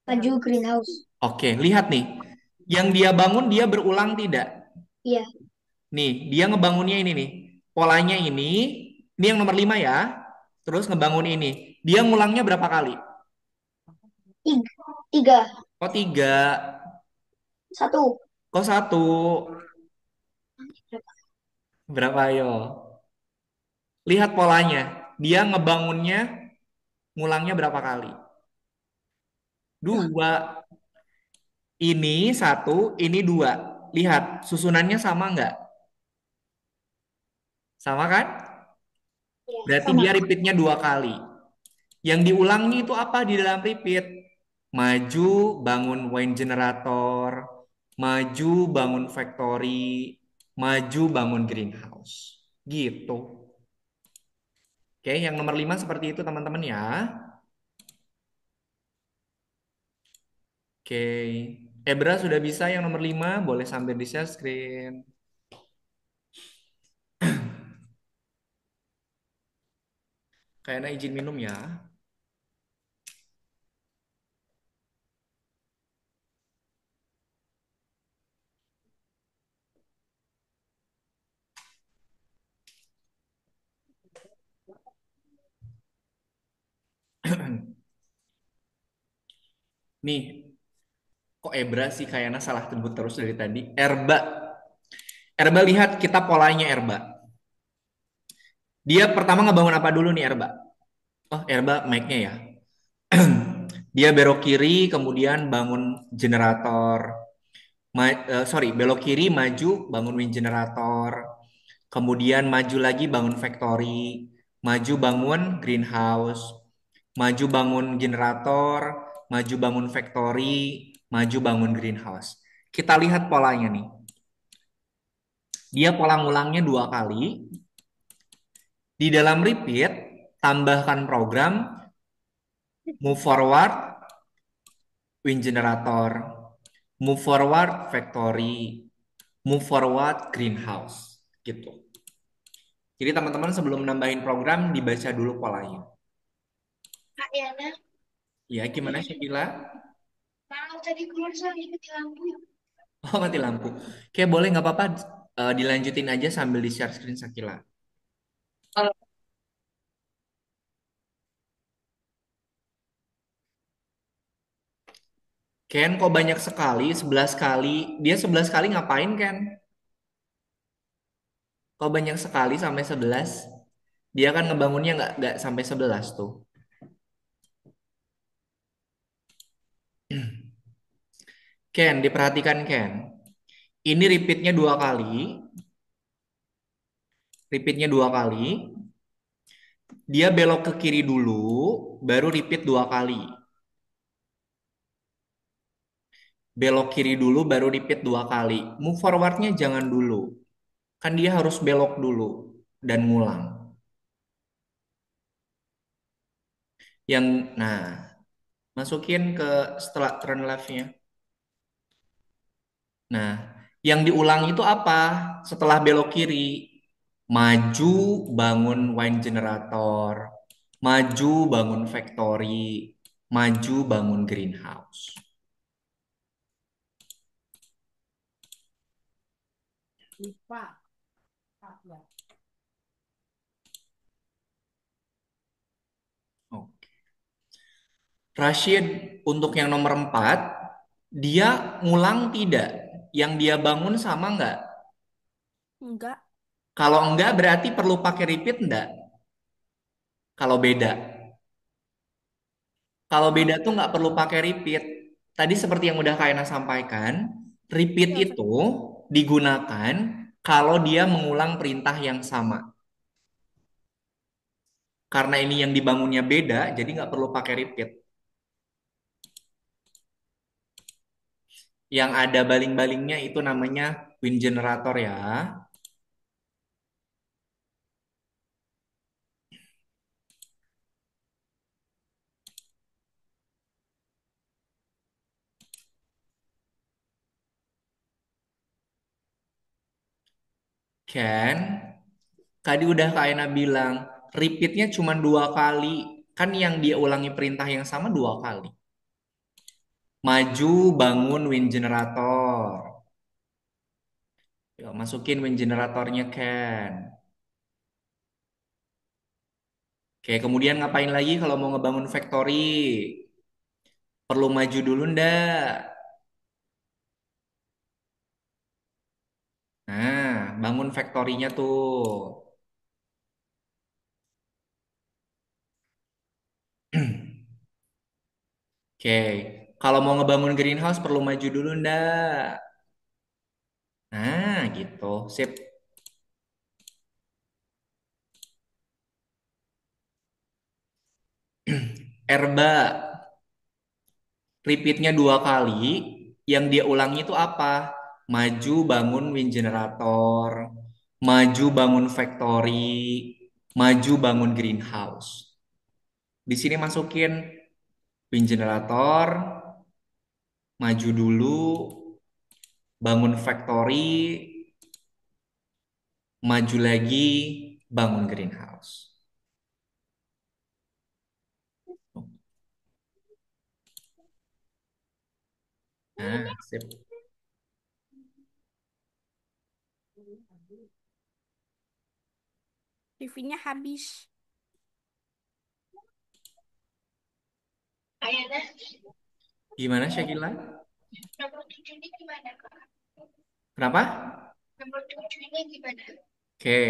maju, greenhouse. Oke, lihat nih. Yang dia bangun dia berulang tidak? Iya, Nih, dia ngebangunnya ini nih. polanya ini yang nomor 5 ya. Terus ngebangun ini. Dia ngulangnya berapa kali? Tiga. Tiga. Kok 3? Satu. Kok 1? Berapa ayo? Lihat polanya. Dia ngebangunnya ngulangnya berapa kali? 2. Ini 1, ini 2. Lihat, susunannya sama nggak? Sama kan? Ya, Berarti sama. dia repeatnya 2 kali. Yang diulangi itu apa di dalam repeat? Maju, bangun wind generator, maju, bangun factory, maju, bangun greenhouse. Gitu. Oke, yang nomor 5 seperti itu teman-teman ya. Oke. Ebra sudah bisa yang nomor 5, boleh sambil di share screen. Kayaknya izin minum ya. Nih, kok Ebra sih kayaknya salah sebut terus dari tadi. Erba. Erba lihat kita polanya Erba. Dia pertama ngebangun apa dulu nih Erba? Oh, Erba mic-nya ya. Dia belok kiri, kemudian bangun generator. Sorry, belok kiri, maju, bangun wind generator. Kemudian maju lagi, bangun factory. Maju, bangun greenhouse. Maju, bangun generator. Maju, bangun factory. Maju, bangun greenhouse. Kita lihat polanya nih. Dia pola ngulangnya 2 kali. Di dalam repeat, tambahkan program move forward, wind generator, move forward factory, move forward greenhouse gitu. Jadi teman-teman sebelum nambahin program dibaca dulu polanya. Kak Yana, Ya, gimana Syakila? kalau tadi keluar soalnya mati lampu. Oh, mati lampu. Oke, boleh nggak apa-apa, dilanjutin aja sambil di share screen Syakila. Ken, kok banyak sekali? 11 kali. Dia 11 kali ngapain, Ken? Kok banyak sekali sampai 11? Dia kan ngebangunnya nggak sampai 11 tuh. Ken, diperhatikan Ken. Ini repeatnya 2 kali. Repeatnya 2 kali. Dia belok ke kiri dulu, baru repeat 2 kali. Belok kiri dulu, baru repeat 2 kali. Move forwardnya jangan dulu. Kan dia harus belok dulu dan ngulang. Nah, masukin ke setelah turn left-nya. Nah, yang diulang itu apa? Setelah belok kiri, maju bangun wind generator, maju bangun factory, maju bangun greenhouse. Lupa. Ya. Oke. Rashid untuk yang nomor 4, dia ngulang tidak? Yang dia bangun sama nggak? Enggak. Kalau enggak berarti perlu pakai repeat enggak? Kalau beda. Kalau beda tuh nggak perlu pakai repeat. Tadi seperti yang udah Kaina sampaikan, repeat Nggak usah. itu digunakan kalau dia mengulang perintah yang sama. Karena ini yang dibangunnya beda, jadi nggak perlu pakai repeat. Yang ada baling-balingnya itu namanya wind generator ya. Kan? Tadi udah Kak Aina bilang, repeatnya cuma 2 kali. Kan yang dia ulangi perintah yang sama 2 kali. Maju bangun wind generator. Yuk, masukin wind generatornya Ken. Oke, kemudian ngapain lagi kalau mau ngebangun factory? Perlu maju dulu ndak? Nah, bangun factory-nya tuh. Oke, kalau mau ngebangun greenhouse perlu maju dulu ndak? Nah, gitu. Sip. Erba, repeatnya 2 kali. Yang dia ulangi itu apa? Maju bangun wind generator, maju bangun factory, maju bangun greenhouse. Di sini masukin wind generator, maju dulu, bangun factory, maju lagi, bangun greenhouse. Nah, sip. TV-nya habis. Gimana Syakila? Nomor 7 ini gimana, Kak? Kenapa? Nomor 7 ini gimana? Oke.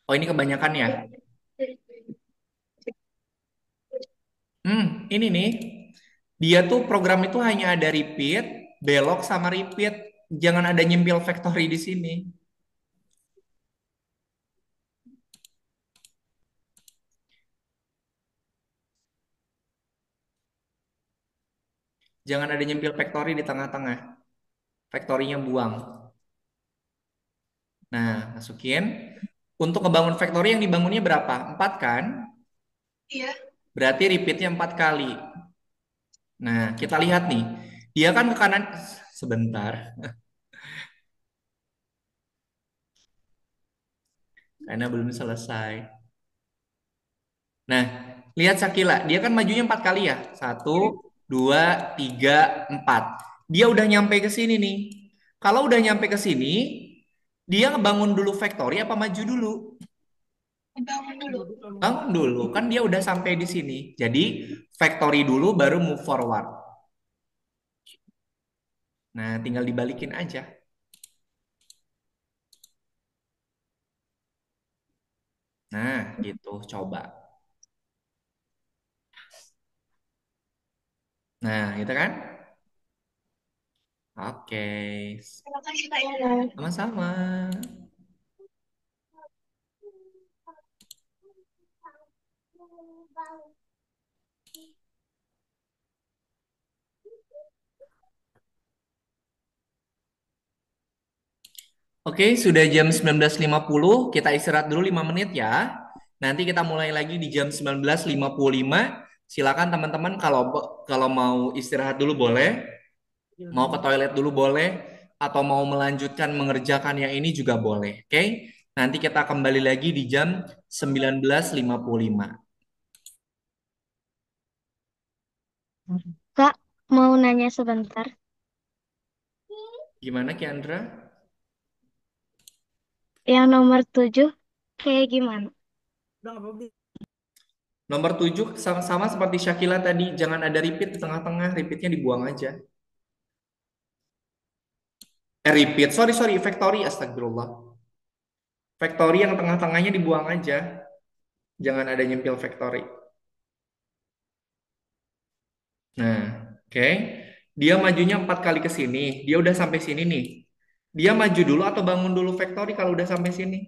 Oh, ini kebanyakan ya? Ini nih. Dia tuh program itu hanya ada repeat, belok sama repeat. Jangan ada nyempil factory di sini. Jangan ada nyempil factory di tengah-tengah. Factory-nya buang. Nah, masukin. Untuk ngebangun factory yang dibangunnya berapa? 4 kan? Iya. Berarti repeatnya 4 kali. Nah, kita lihat nih. Dia kan ke kanan. Sebentar. Karena belum selesai. Nah, lihat Sakila. Dia kan majunya 4 kali ya. 1, 2, 3, 4. Dia udah nyampe ke sini nih. Kalau udah nyampe ke sini, dia ngebangun dulu factory apa maju dulu? Bangun dulu. Bangun dulu. Kan dia udah sampai di sini. Jadi, factory dulu baru move forward. Nah, tinggal dibalikin aja. Nah, gitu. Coba. Nah, gitu kan? Oke. Terima kasih, Kak ya. Sama-sama. Oke, sudah jam 19.50. Kita istirahat dulu 5 menit ya. Nanti kita mulai lagi di jam 19.55. Silakan teman-teman kalau kalau mau istirahat dulu boleh, mau ke toilet dulu boleh, atau mau melanjutkan mengerjakan yang ini juga boleh. Oke? Nanti kita kembali lagi di jam 19.55. Kak, mau nanya sebentar. Gimana Kiandra? Yang nomor 7 kayak gimana? Udah nggak apa-apa. Nomor 7 sama-sama seperti Syakila tadi, jangan ada repeat di tengah-tengah, repeatnya dibuang aja. Repeat, sorry, factory, astagfirullah. Factory yang tengah-tengahnya dibuang aja. Jangan ada nyempil factory. Nah, oke. Dia majunya 4 kali ke sini. Dia udah sampai sini nih. Dia maju dulu atau bangun dulu factory kalau udah sampai sini?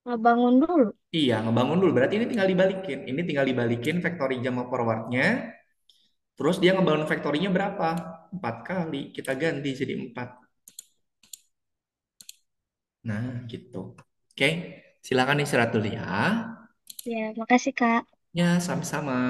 Ngebangun dulu. Iya, ngebangun dulu. Berarti ini tinggal dibalikin. Ini tinggal dibalikin factory jama forwardnya. Terus dia ngebangun factory-nya berapa? 4 kali. Kita ganti jadi 4. Nah, gitu. Oke, silakan istirahat dulu ya. Ya, makasih Kak. Ya, sama-sama.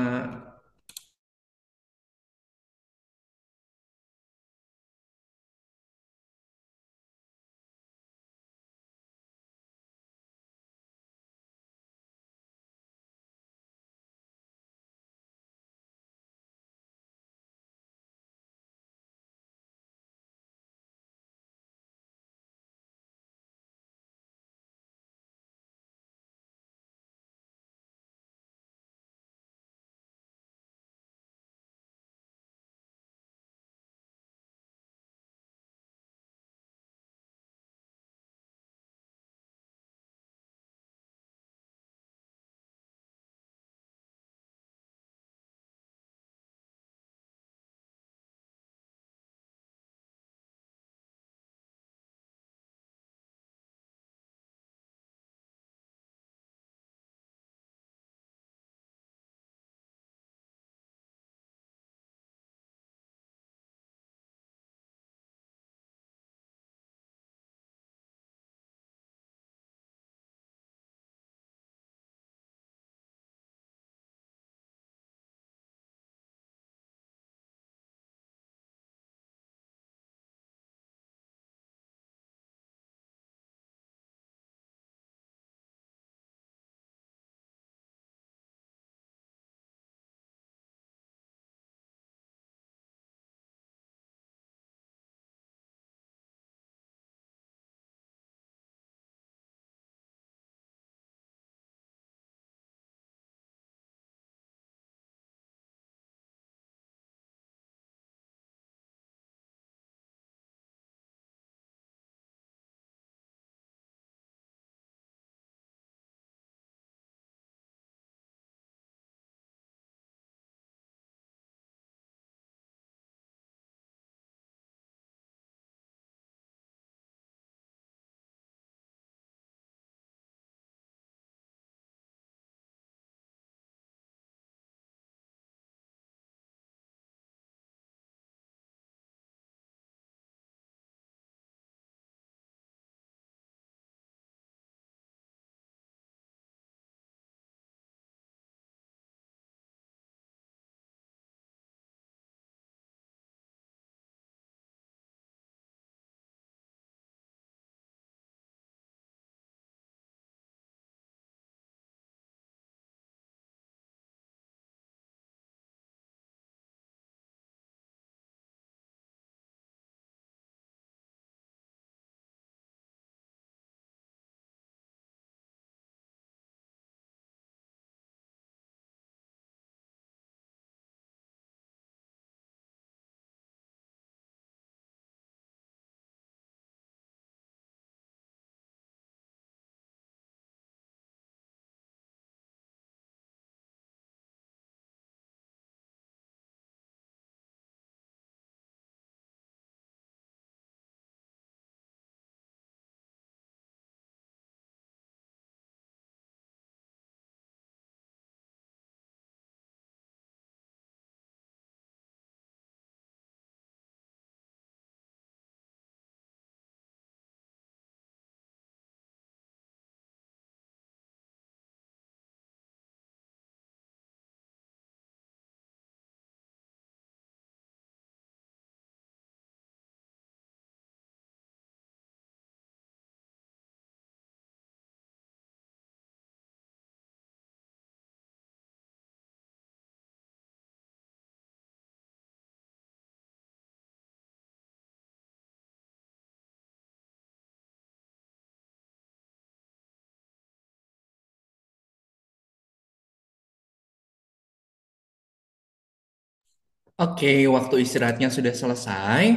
Oke, waktu istirahatnya sudah selesai.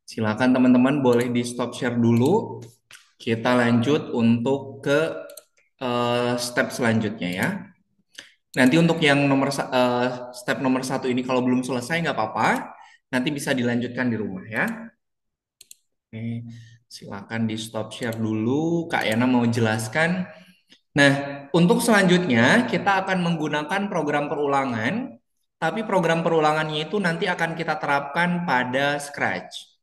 Silakan teman-teman boleh di stop share dulu. Kita lanjut untuk ke step selanjutnya ya. Nanti untuk yang step nomor 1 ini kalau belum selesai nggak apa-apa. Nanti bisa dilanjutkan di rumah ya. Oke, silakan di stop share dulu. Kak Yana mau jelaskan. Nah, untuk selanjutnya kita akan menggunakan program perulangan. Tapi program perulangannya itu nanti akan kita terapkan pada Scratch.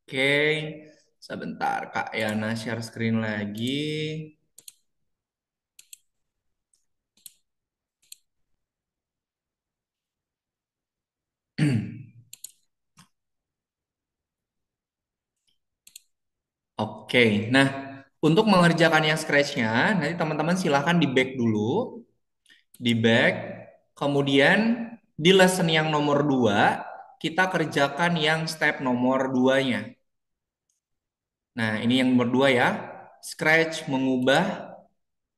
Oke, sebentar Kak Yana share screen lagi. Oke, nah untuk mengerjakan yang scratch-nya, nanti teman-teman silahkan di back dulu, di back, kemudian di lesson yang nomor 2, kita kerjakan yang step nomor 2-nya. Nah, ini yang nomor 2 ya, scratch mengubah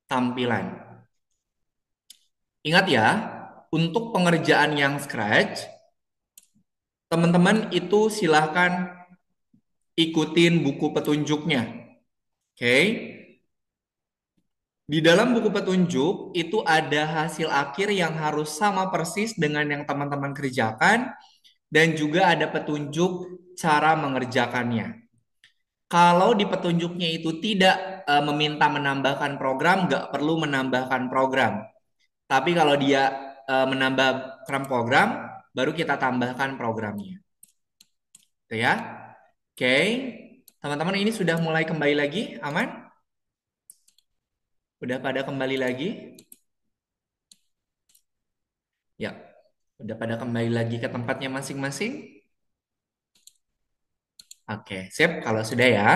tampilan. Ingat ya, untuk pengerjaan yang scratch, teman-teman itu silahkan ikutin buku petunjuknya. Oke, di dalam buku petunjuk itu ada hasil akhir yang harus sama persis dengan yang teman-teman kerjakan dan juga ada petunjuk cara mengerjakannya. Kalau di petunjuknya itu tidak meminta menambahkan program, nggak perlu menambahkan program. Tapi kalau dia menambahkan program, baru kita tambahkan programnya. Itu ya. Oke. Teman-teman ini sudah mulai kembali lagi, aman? Udah pada kembali lagi? Ya, udah pada kembali lagi ke tempatnya masing-masing? Oke, sip kalau sudah ya.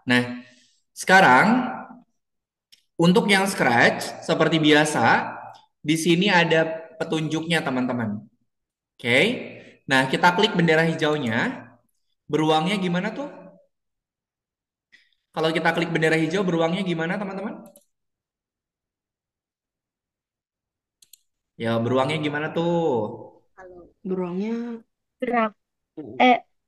Nah, sekarang untuk yang scratch seperti biasa, di sini ada petunjuknya teman-teman. Oke. Nah, kita klik bendera hijaunya. Beruangnya gimana tuh? Kalau kita klik bendera hijau, beruangnya gimana teman-teman? Ya, beruangnya gimana tuh? Beruangnya Gerak.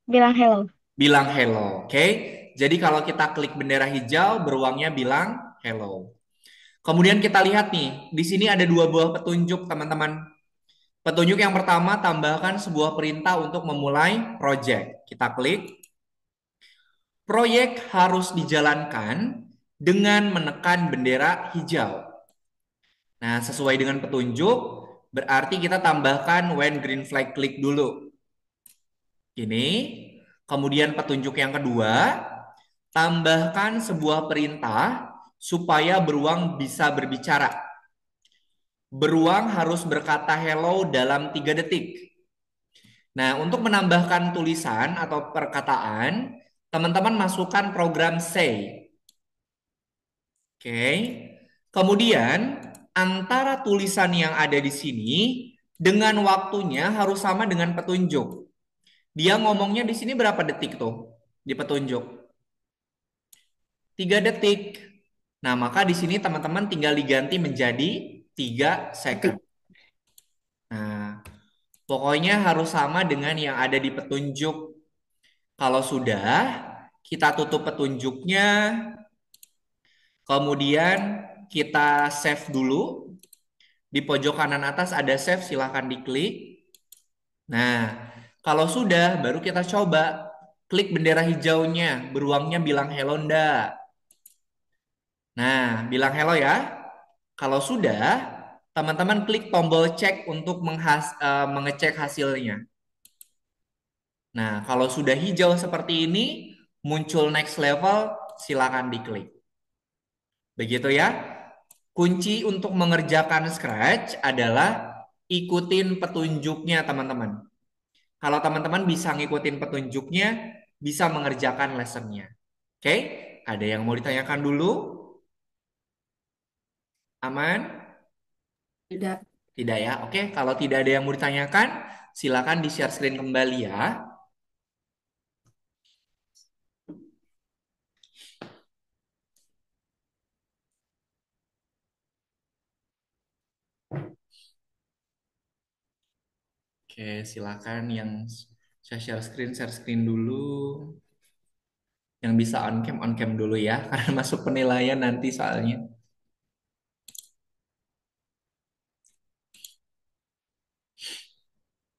Bilang hello. Bilang hello, oke? Jadi kalau kita klik bendera hijau, beruangnya bilang hello. Kemudian kita lihat nih, di sini ada dua buah petunjuk, teman-teman. Petunjuk yang pertama, tambahkan sebuah perintah untuk memulai project. Kita klik. Proyek harus dijalankan dengan menekan bendera hijau. Nah, sesuai dengan petunjuk, berarti kita tambahkan when green flag klik dulu. Ini. Kemudian petunjuk yang kedua, tambahkan sebuah perintah supaya beruang bisa berbicara. Beruang harus berkata hello dalam 3 detik. Nah, untuk menambahkan tulisan atau perkataan, teman-teman masukkan program say. Oke. Kemudian, antara tulisan yang ada di sini dengan waktunya harus sama dengan petunjuk. Dia ngomongnya di sini berapa detik tuh di petunjuk? 3 detik. Nah, maka di sini teman-teman tinggal diganti menjadi 3 second. Nah, pokoknya harus sama dengan yang ada di petunjuk. Kalau sudah, kita tutup petunjuknya. Kemudian kita save dulu. Di pojok kanan atas ada save, silahkan diklik. Nah, kalau sudah, baru kita coba. Klik bendera hijaunya, beruangnya bilang hello ndak. Nah, bilang hello ya. Kalau sudah, teman-teman klik tombol cek untuk mengecek hasilnya. Nah, kalau sudah hijau seperti ini, muncul next level, silakan diklik. Begitu ya. Kunci untuk mengerjakan Scratch adalah ikutin petunjuknya, teman-teman. Kalau teman-teman bisa ngikutin petunjuknya, bisa mengerjakan lessonnya. Oke, ada yang mau ditanyakan dulu? Aman? tidak. Tidak ya? Oke, kalau tidak ada yang mau ditanyakan, silakan di-share screen kembali ya. Oke, silakan yang saya share screen dulu. Yang bisa on cam dulu ya, karena masuk penilaian nanti soalnya.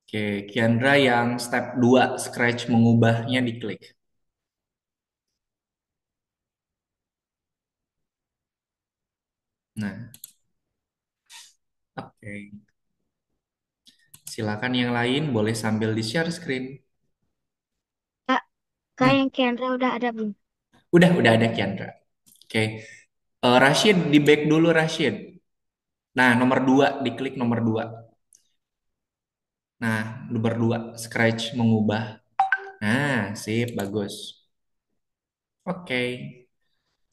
Oke, Kiandra yang step 2 Scratch mengubahnya diklik. Nah, oke. Silakan yang lain boleh sambil di-share screen. Kak, Kak Hmm, yang Kiandra udah ada belum? udah ada Kiandra. Oke. Rashid di back dulu Rashid. Nah, nomor 2 diklik nomor 2. Nah, nomor 2 Scratch mengubah. Nah, sip, bagus. Oke.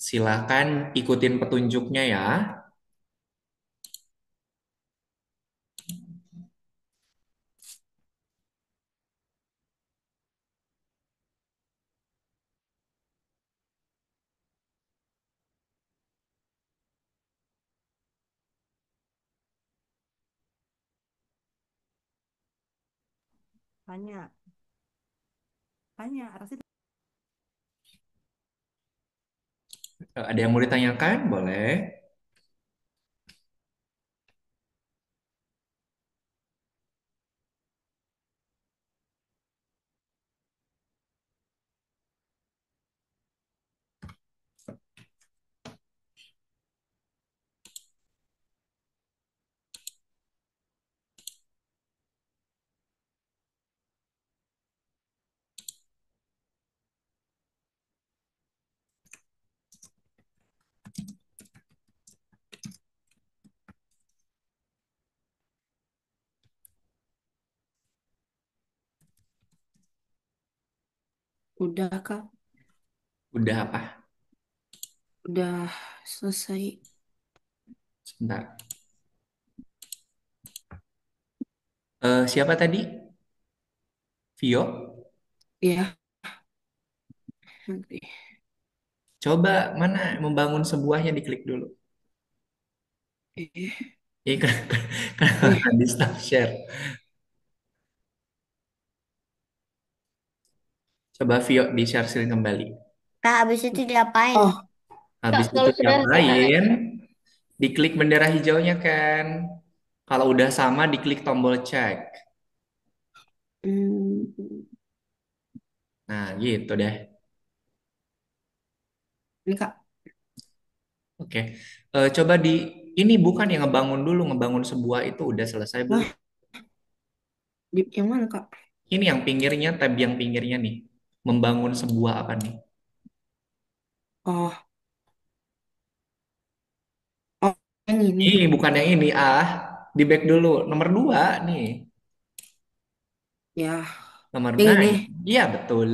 Silakan ikutin petunjuknya ya. Tanya, tanya. Rasid. Ada yang mau ditanyakan? Boleh. Udah, Kak. Udah apa? Udah selesai. Sebentar. Siapa tadi? Vio? Ya, nanti. Coba mana membangun sebuahnya diklik dulu. Eh, Ini nih. kenapa di stop share? Coba Vio di share screen kembali. Kak, habis itu diapain? Oh, Kak, Habis itu kalau sudah selesai. diapain? Diklik bendera hijaunya kan. Kalau udah sama diklik tombol cek. hmm, Nah, gitu deh. ini Kak. Oke. Coba ini bukan yang ngebangun dulu, ngebangun sebuah itu udah selesai belum? Wah, yang mana Kak? Ini yang pinggirnya, tab yang pinggirnya nih. Membangun sebuah apa nih? Oh, oh, yang ini. Ini bukan yang ini, di back dulu. Nomor 2 nih. Ya, Nomor, yang nah, ini. iya betul.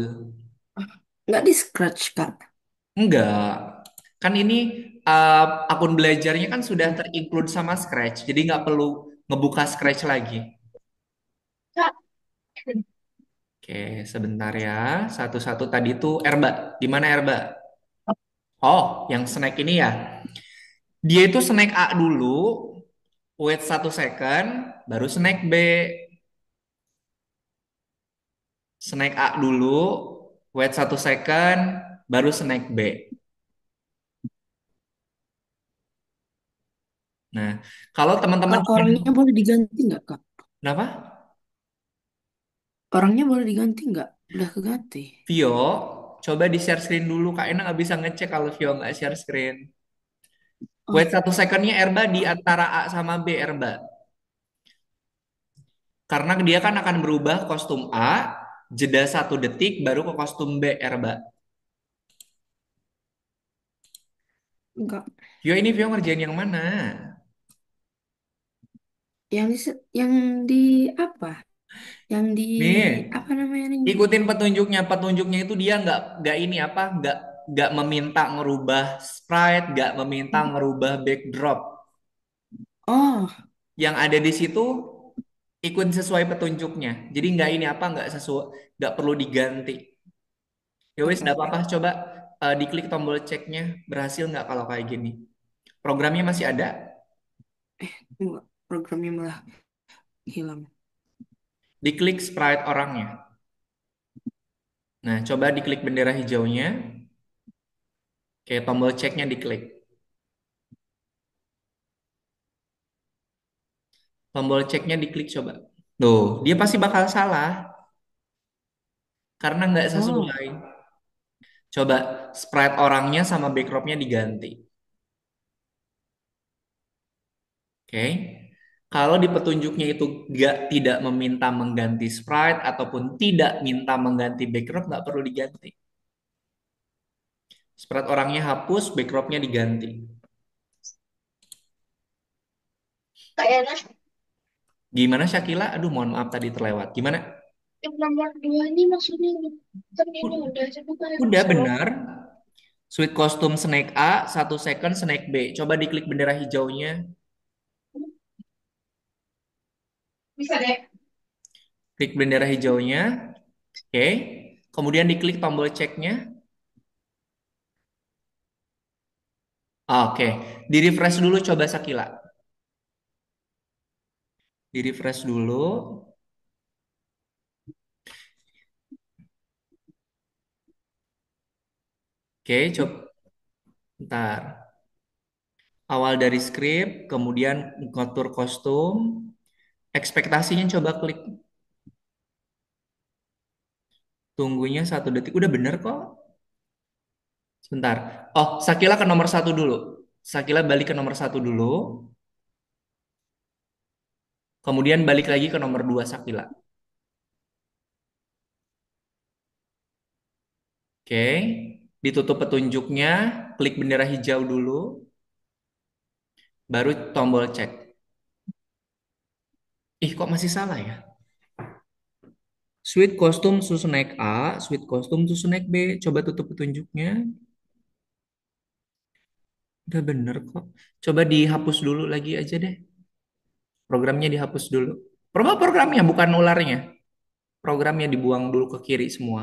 Nggak di scratch Kak. Enggak. Kan ini akun belajarnya kan sudah terinclude sama Scratch. Jadi nggak perlu ngebuka Scratch lagi. Kak, Oke, sebentar ya. Satu-satu tadi tuh Erba. Di mana Erba? Oh, yang snack ini ya. Dia itu snack A dulu, wait 1 second, baru snack B. Snack A dulu, wait 1 second, baru snack B. Nah, kalau teman-teman Kak, ingin, orangnya boleh diganti nggak Kak? kenapa? Orangnya boleh diganti nggak? Udah keganti. Vio, coba di share screen dulu. Kak Ena nggak bisa ngecek kalau Vio nggak share screen. Wait Oh, 1 secondnya Erba di antara A sama B Erba. Karena dia kan akan berubah kostum A, jeda 1 detik baru ke kostum B Erba. enggak. Vio ini Vio ngerjain yang mana? Yang di apa? Yang di Nih, apa namanya nih? ikutin petunjuknya. Petunjuknya itu dia nggak ini apa? Nggak meminta ngerubah sprite, nggak meminta ngerubah backdrop. Oh, Yang ada di situ ikut sesuai petunjuknya. Jadi nggak ini apa? Nggak sesuai, nggak perlu diganti. Ya wes, oke nggak oke. apa-apa. Coba diklik tombol ceknya. Berhasil nggak kalau kayak gini? Programnya masih ada? Enggak, programnya malah hilang. Diklik sprite orangnya. Nah, coba diklik bendera hijaunya. Oke, tombol ceknya diklik. Tombol ceknya diklik coba. Tuh, dia pasti bakal salah karena nggak Oh. sesuai. Coba sprite orangnya sama backdropnya diganti. Oke. Kalau di petunjuknya itu tidak meminta mengganti sprite ataupun tidak minta mengganti backdrop, nggak perlu diganti. Sprite orangnya hapus, backdropnya diganti. Kayaknya Gimana Syakila? Aduh, mohon maaf tadi terlewat. Gimana? yang nomor 2 ini maksudnya kan ini U- udah coba kayak Udah salah. benar. Sweet Costume Snake A, 1 second Snake B. Coba diklik bendera hijaunya. Bisa deh. Klik bendera hijaunya. Oke. Kemudian diklik tombol ceknya. Oke. Di refresh dulu coba Sakila. Di refresh dulu. Oke, coba. Ntar. Awal dari script, kemudian ngatur kostum. Ekspektasinya coba klik. Tunggunya 1 detik. Udah bener kok. Sebentar. Oh, Sakila ke nomor 1 dulu. Sakila balik ke nomor 1 dulu. Kemudian balik lagi ke nomor 2 Sakila. Oke. Ditutup petunjuknya. Klik bendera hijau dulu. Baru tombol cek. Ih, kok masih salah ya? Sweet kostum susu naik A, sweet kostum susu naik B. Coba tutup petunjuknya. Udah bener kok. Coba dihapus dulu lagi aja deh. Programnya dihapus dulu. Programnya bukan ularnya. Programnya dibuang dulu ke kiri semua.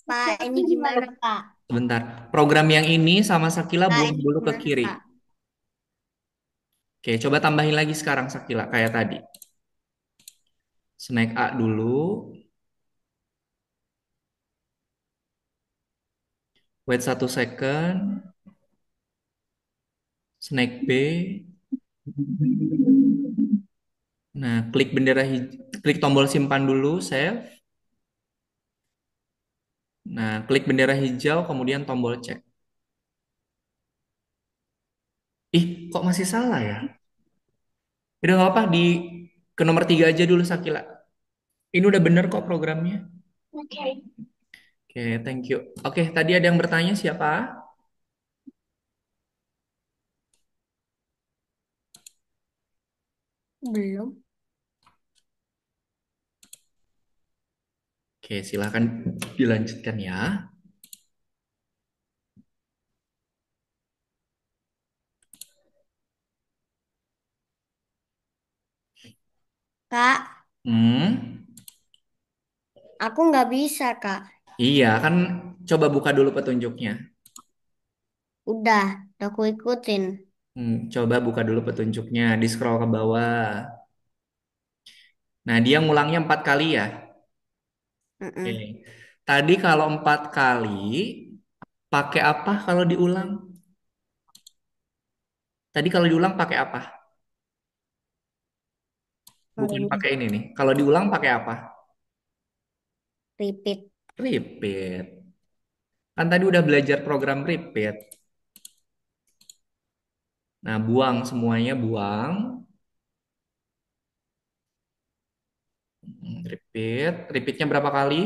Pak, ini gimana, Pak? Sebentar. Program yang ini sama Sakila Pak, buang ini dulu ke gimana, kiri. Pak? Oke, coba tambahin lagi sekarang Sakila kayak tadi. Snack A dulu. Wait 1 second. Snack B. Nah, klik tombol simpan dulu, save. Nah, klik bendera hijau, kemudian tombol cek. Ih, kok masih salah ya? Udah nggak apa, ke nomor 3 aja dulu, Sakila. Ini udah bener kok programnya. Oke. Oke, thank you. Oke, tadi ada yang bertanya siapa? Belum. Oke, silahkan dilanjutkan ya. Kak, Hmm, aku nggak bisa, Kak. iya kan, coba buka dulu petunjuknya. Udah aku ikutin. Coba buka dulu petunjuknya, di scroll ke bawah. Nah, dia ngulangnya 4 kali ya. Oke. Mm-mm. Tadi kalau 4 kali, pakai apa kalau diulang? Tadi kalau diulang pakai apa? Bukan pakai ini nih. Kalau diulang pakai apa? Repeat. Repeat. Kan tadi udah belajar program repeat. Nah, buang semuanya, buang. Repeat. Repeatnya berapa kali?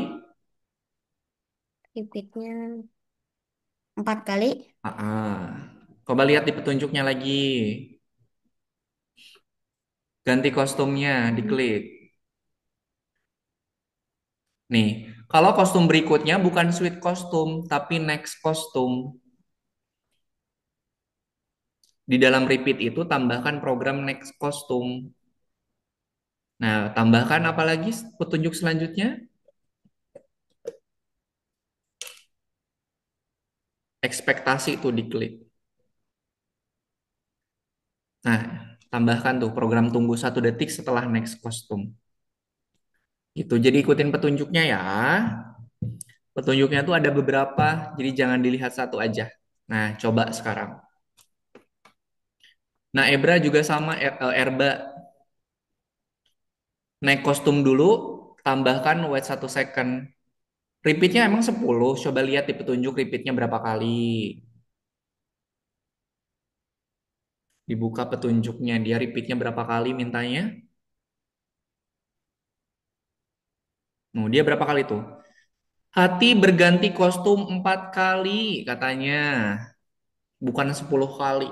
Repeatnya 4 kali. Coba lihat di petunjuknya lagi. Ganti kostumnya, diklik. Nih, kalau kostum berikutnya bukan sweet kostum, tapi next kostum. Di dalam repeat itu tambahkan program next kostum. Nah, tambahkan apa lagi petunjuk selanjutnya? Ekspektasi itu diklik. Nah, Tambahkan tuh program tunggu 1 detik setelah next kostum. Gitu. Jadi ikutin petunjuknya ya. Petunjuknya tuh ada beberapa, jadi jangan dilihat satu aja. Nah, coba sekarang. Nah, Ebra juga sama, Erba. Naik kostum dulu, tambahkan wait 1 second. Repeatnya emang 10, coba lihat di petunjuk repeatnya berapa kali. Dibuka petunjuknya, dia repeatnya berapa kali mintanya. Nah, dia berapa kali tuh? Hati berganti kostum 4 kali katanya. Bukan 10 kali.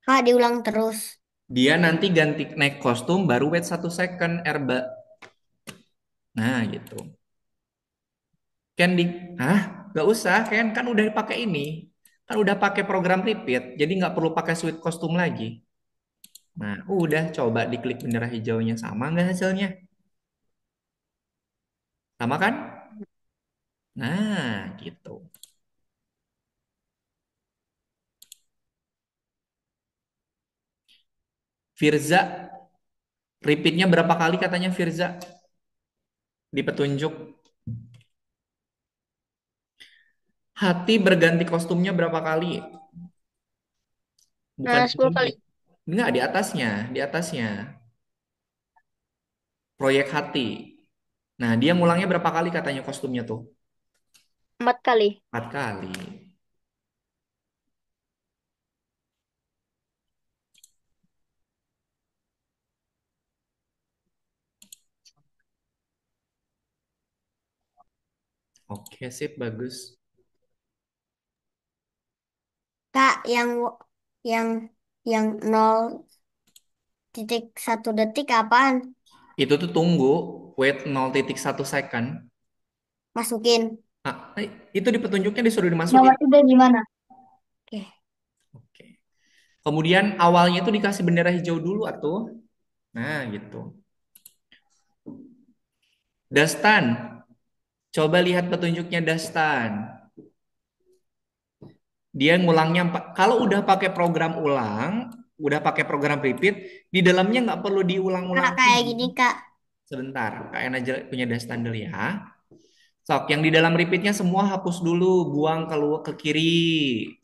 Kak, diulang terus. Dia nanti ganti naik kostum baru wait 1 second, Erba. Nah, gitu. Ken di, hah? Gak usah, Ken. Kan udah pakai ini. Kan udah pakai program repeat. Jadi nggak perlu pakai switch kostum lagi. Nah, udah coba diklik bendera hijaunya. Sama nggak hasilnya? Sama kan? Nah, gitu. Firza, repeatnya berapa kali katanya Firza? Di petunjuk. Hati berganti kostumnya berapa kali? Bukan di 10 sini. kali. Enggak, di atasnya. Di atasnya. Proyek hati. Nah, dia ngulangnya berapa kali katanya kostumnya tuh? 4 kali. 4 kali. Oke, sip, bagus. Kak, yang yang 0,1 detik apaan? Itu tuh tunggu, wait 0,1 second. Masukin. Nah, itu di petunjuknya disuruh dimasukin. Nomor itu dari mana? Oke. Oke. Kemudian awalnya itu dikasih bendera hijau dulu atuh. Nah, gitu. Dastan, coba lihat petunjuknya Dastan. Dia ngulangnya kalau udah pakai program ulang, udah pakai program repeat, di dalamnya nggak perlu diulang-ulang Kak, kayak lagi. gini, Kak. Sebentar, Kak Ena punya Dastan dulu ya. Sok, yang di dalam repeatnya semua hapus dulu, buang ke kiri,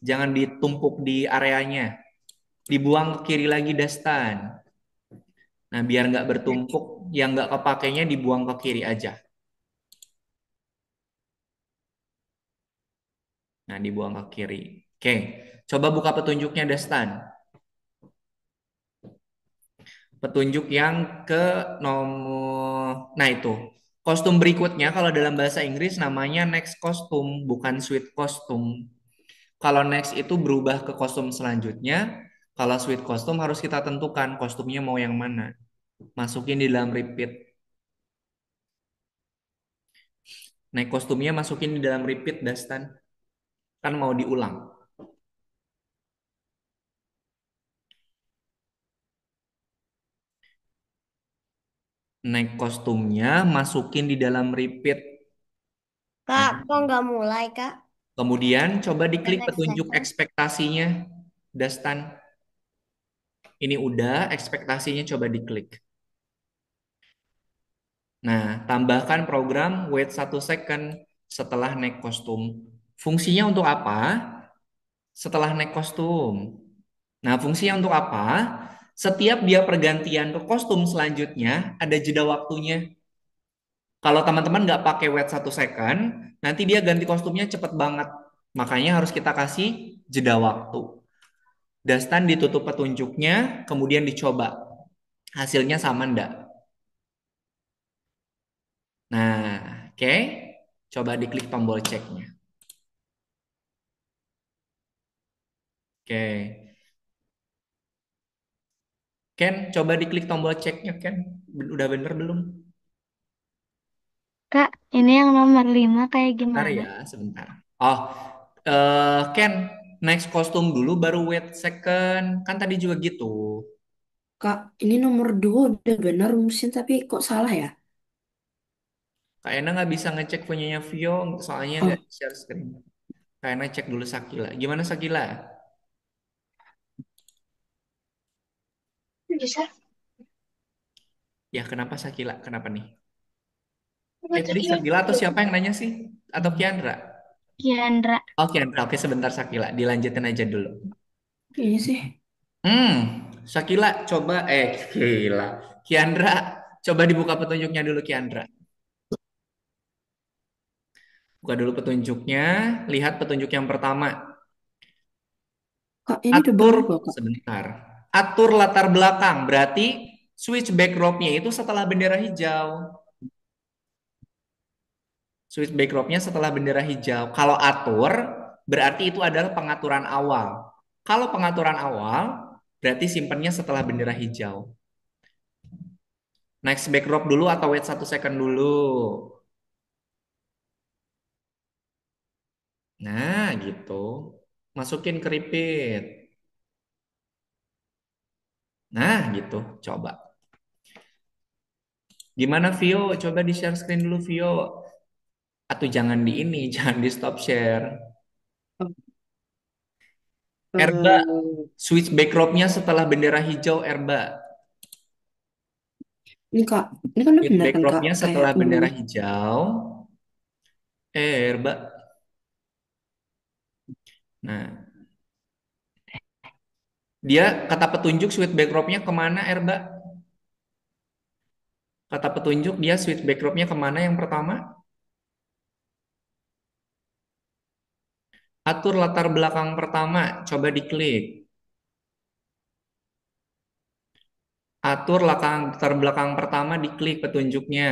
jangan ditumpuk di areanya, dibuang ke kiri lagi Dastan. Nah, biar nggak bertumpuk, yang nggak kepakainya dibuang ke kiri aja. Nah, dibuang ke kiri. Oke, coba buka petunjuknya Dastan. Petunjuk yang ke nomor, nah itu. Kostum berikutnya kalau dalam bahasa Inggris namanya next kostum, bukan suite kostum. Kalau next itu berubah ke kostum selanjutnya. Kalau suite kostum harus kita tentukan kostumnya mau yang mana. Masukin di dalam repeat. Naik kostumnya masukin di dalam repeat, Dastan. Kan mau diulang. Naik kostumnya masukin di dalam repeat. Kak, kok nggak mulai, Kak? Kemudian coba The diklik next petunjuk second. ekspektasinya, Dastan. Ini udah, ekspektasinya coba diklik. Nah, tambahkan program wait 1 second setelah naik kostum. Fungsinya untuk apa? Setelah naik kostum. Nah, fungsinya untuk apa? Setiap dia pergantian ke kostum selanjutnya, ada jeda waktunya. Kalau teman-teman nggak pakai wait 1 second, nanti dia ganti kostumnya cepet banget. Makanya harus kita kasih jeda waktu. Dastan ditutup petunjuknya, kemudian dicoba. Hasilnya sama enggak? Nah, oke. Coba diklik tombol ceknya. Oke. Ken, coba diklik tombol ceknya, Ken. Udah bener belum? Kak, ini yang nomor 5 kayak Bentar gimana? ya, sebentar. Oh, Ken, next kostum dulu baru wait second. Kan tadi juga gitu. Kak, ini nomor 2 udah benar rumusin tapi kok salah ya? Kak Ena nggak bisa ngecek punyanya Vio, soalnya nggak Oh, share screen. Kayaknya cek dulu Sakila. Gimana Sakila? Bisa. Ya kenapa Sakila? Kenapa nih? Nggak Tadi tadi Sakila atau aku siapa yang nanya sih? Atau Kiandra? Kiandra. Oh Kiandra, oke sebentar Sakila. Dilanjutin aja dulu. Kayaknya sih. Hmm, Sakila coba, Sakila. Kiandra, coba dibuka petunjuknya dulu Kiandra. Buka dulu petunjuknya, lihat petunjuk yang pertama. Kak, ini udah Atur, banyak loh, Kak. sebentar. Atur latar belakang, berarti switch backdropnya itu setelah bendera hijau. Switch backdropnya setelah bendera hijau. Kalau atur, berarti itu adalah pengaturan awal. Kalau pengaturan awal, berarti simpennya setelah bendera hijau. Next backdrop dulu atau wait 1 second dulu. Nah, gitu. Masukin ke repeat. Nah, gitu. Coba. Gimana Vio? Coba di share screen dulu Vio. Atau jangan di ini, jangan di stop share. Erba, Eh, switch backdropnya setelah bendera hijau Erba. ini Kak, ini kan udah Switch bener kan Kak? backdropnya Kayak setelah bendera ungunya. hijau. Erba. Nah, dia kata petunjuk switch backdropnya kemana Erba? Kata petunjuk dia switch backdropnya kemana yang pertama? Atur latar belakang pertama. Coba diklik. Atur latar belakang pertama diklik petunjuknya.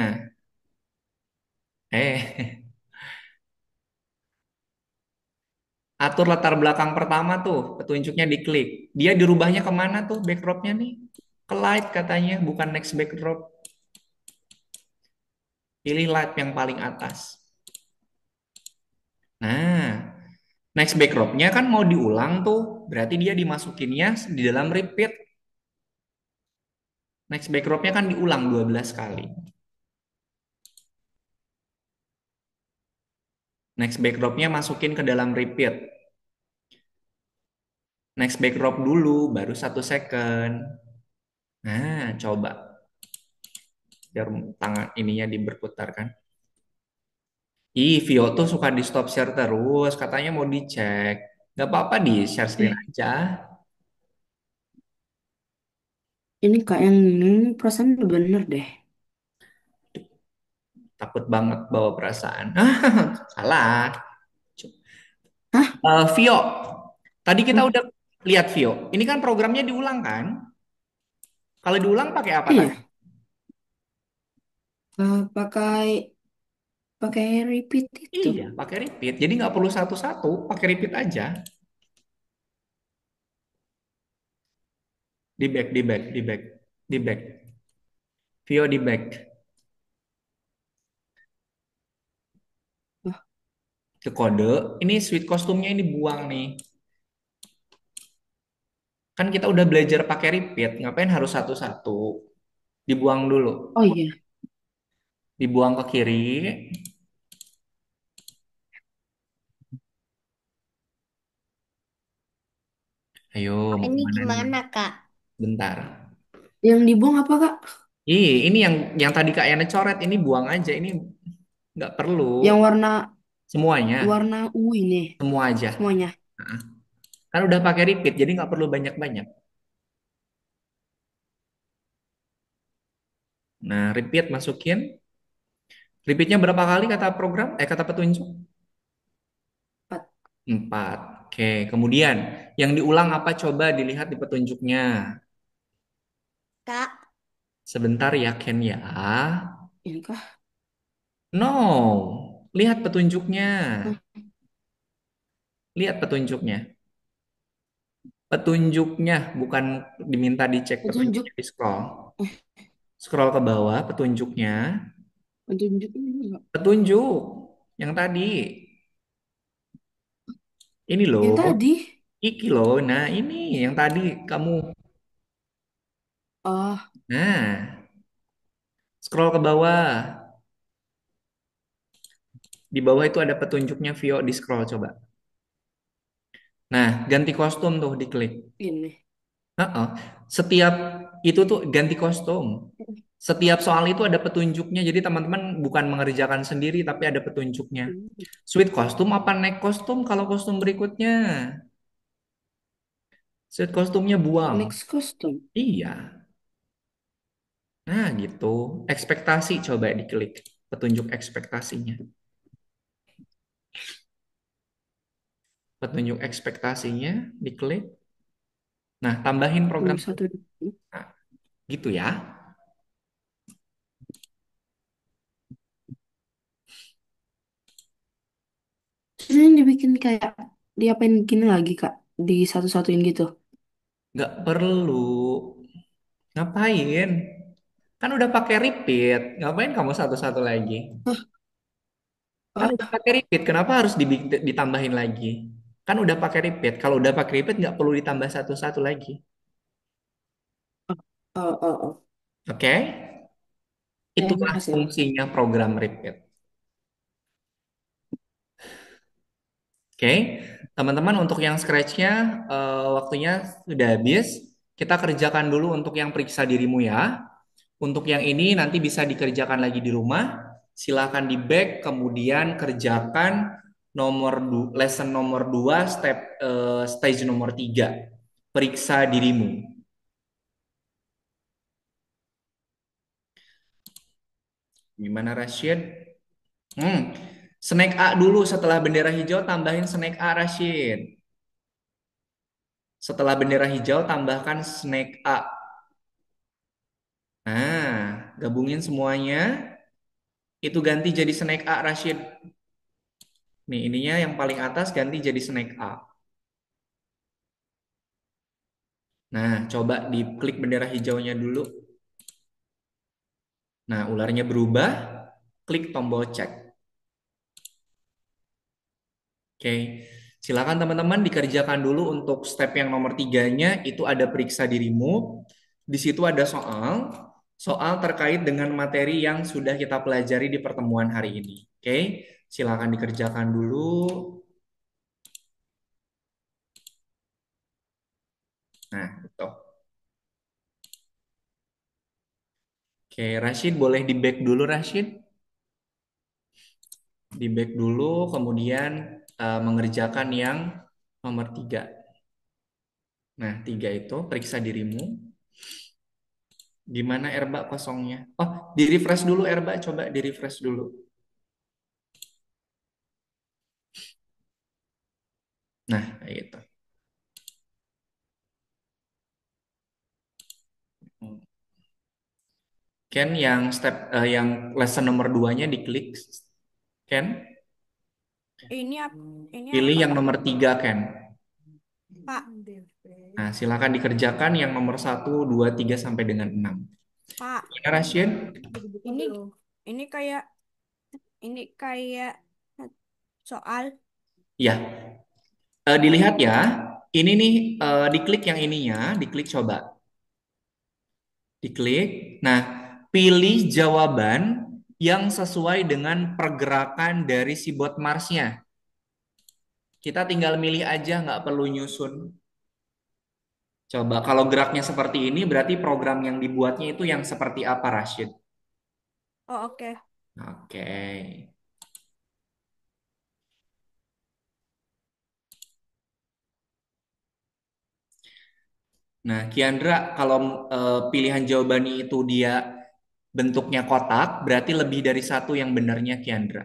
Eh, atur latar belakang pertama tuh, petunjuknya diklik. Dia dirubahnya kemana tuh backdropnya nih? Ke light katanya, bukan next backdrop. Pilih light yang paling atas. Nah, next backdropnya kan mau diulang tuh, berarti dia dimasukinnya di dalam repeat. Next backdropnya kan diulang 12 kali. Next backdropnya masukin ke dalam repeat. Next backdrop dulu, baru 1 second. Nah, coba. Biar tangan ininya berputar kan. Ih, Vio tuh suka di stop share terus. Katanya mau dicek. Gak apa-apa di share screen Eh, aja. ini Kak yang ini perasaan udah bener deh. Takut banget bawa perasaan. Salah. Hah? Vio, tadi kita Hmm? udah lihat Vio. Ini kan programnya diulang kan? Kalau diulang pakai apa tadi? Iya, pakai pakai repeat itu. Iya, pakai repeat. Jadi nggak perlu satu-satu, pakai repeat aja. Di back, di back, di back, di back. Vio di back. Wah, Ke kode. Ini sweet kostumnya ini buang nih. Kan kita udah belajar pakai repeat. Ngapain harus satu-satu? Dibuang dulu. oh iya. Dibuang ke kiri. Ayo, mau Ini kemana nih? gimana, Kak? Bentar. Yang dibuang apa Kak? Ini yang tadi Kak Yana coret ini buang aja. Ini nggak perlu Yang warna semuanya. warna ungu ini Semua aja. semuanya. Nah, kan udah pakai repeat, jadi nggak perlu banyak-banyak. Nah, repeat masukin. Repeatnya berapa kali kata program? Kata petunjuk? Empat. 4. Oke, kemudian yang diulang apa coba dilihat di petunjuknya. Kak, Sebentar ya Ken ya. Ini kah? No, lihat petunjuknya. Hah? Lihat petunjuknya. Petunjuknya bukan diminta dicek petunjuknya Petunjuk. di scroll. Eh, Scroll ke bawah petunjuknya. petunjuk ini enggak. Petunjuk yang tadi. Ini Yang loh. tadi. Iki loh. Nah, ini yang tadi kamu. Oh, Nah, scroll ke bawah. Di bawah itu ada petunjuknya Vio di scroll coba. Nah, ganti kostum tuh diklik. Ini. Heeh. Setiap itu tuh ganti kostum. Setiap soal itu ada petunjuknya. Jadi teman-teman bukan mengerjakan sendiri tapi ada petunjuknya. Sweet kostum apa next kostum kalau kostum berikutnya? Sweet kostumnya buang. Next custom. Iya. Nah, gitu. Ekspektasi coba diklik. Petunjuk ekspektasinya. Petunjuk ekspektasinya diklik. Nah, tambahin program. Nomor satu. Nah, gitu ya. Ini dibikin kayak diapain gini lagi Kak? Di satu-satuin gitu. Nggak perlu. Ngapain? Kan udah pakai repeat. Ngapain kamu satu-satu lagi? Kan udah Oh, pakai repeat. Kenapa harus ditambahin lagi? Kan udah pakai repeat. Kalau udah pakai repeat nggak perlu ditambah satu-satu lagi. oh, oh, oh. Oke? Ya, Itulah makasih. fungsinya program repeat. Oke, teman-teman untuk yang scratch-nya waktunya sudah habis. Kita kerjakan dulu untuk yang periksa dirimu ya. Untuk yang ini nanti bisa dikerjakan lagi di rumah. Silakan di back, kemudian kerjakan lesson nomor 2, stage nomor 3. Periksa dirimu. Gimana Rashid? Hmm. Snack A dulu setelah bendera hijau tambahin snack A Rashid. Setelah bendera hijau tambahkan snack A. Nah, gabungin semuanya. Itu ganti jadi snack A, Rashid. Nih, ininya yang paling atas ganti jadi snack A. Nah, coba diklik bendera hijaunya dulu. Nah, ularnya berubah. Klik tombol cek. Oke. Silakan teman-teman dikerjakan dulu untuk step yang nomor 3-nya. Itu ada periksa dirimu. Di situ ada soal. Soal terkait dengan materi yang sudah kita pelajari di pertemuan hari ini. Oke. Silakan dikerjakan dulu. Nah, betul. Oke, Rashid boleh di back dulu, Rashid. Di back dulu, kemudian mengerjakan yang nomor 3. Nah, 3 itu periksa dirimu. Gimana Erba kosongnya? Oh, di refresh dulu Erba, coba di refresh dulu. Nah, kayak gitu. Ken yang yang lesson nomor 2-nya diklik. Ken, Ini apa? Ini pilih apa? yang nomor 3 Ken. Pak, Nah, silakan dikerjakan yang nomor 1, 2, 3 sampai dengan 6. Pak. Ya, Rashid? Ini ini kayak ini kayak soal. Ya, dilihat ya. Ini nih, diklik yang ininya, diklik coba. Diklik. Nah, pilih jawaban yang sesuai dengan pergerakan dari si bot Mars-nya. Kita tinggal milih aja, nggak perlu nyusun. Coba, kalau geraknya seperti ini, berarti program yang dibuatnya itu yang seperti apa, Rashid? Oh, oke. Oke. Nah, Kiandra, kalau pilihan jawabannya itu dia bentuknya kotak, berarti lebih dari satu yang benarnya, Kiandra.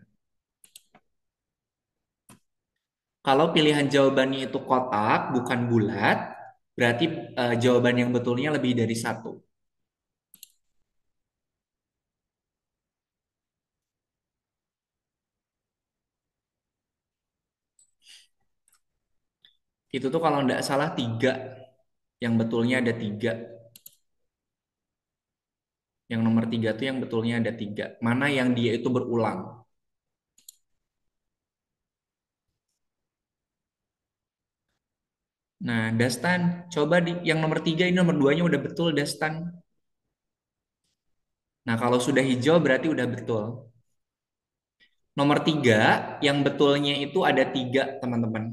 Kalau pilihan jawabannya itu kotak, bukan bulat, berarti jawaban yang betulnya lebih dari satu. Itu tuh kalau nggak salah 3. Yang betulnya ada 3. Yang nomor 3 tuh yang betulnya ada 3. Mana yang dia itu berulang? Nah, Dastan, coba di yang nomor 3 ini nomor 2-nya udah betul, Dastan. Nah, kalau sudah hijau berarti udah betul. Nomor 3, yang betulnya itu ada 3, teman-teman.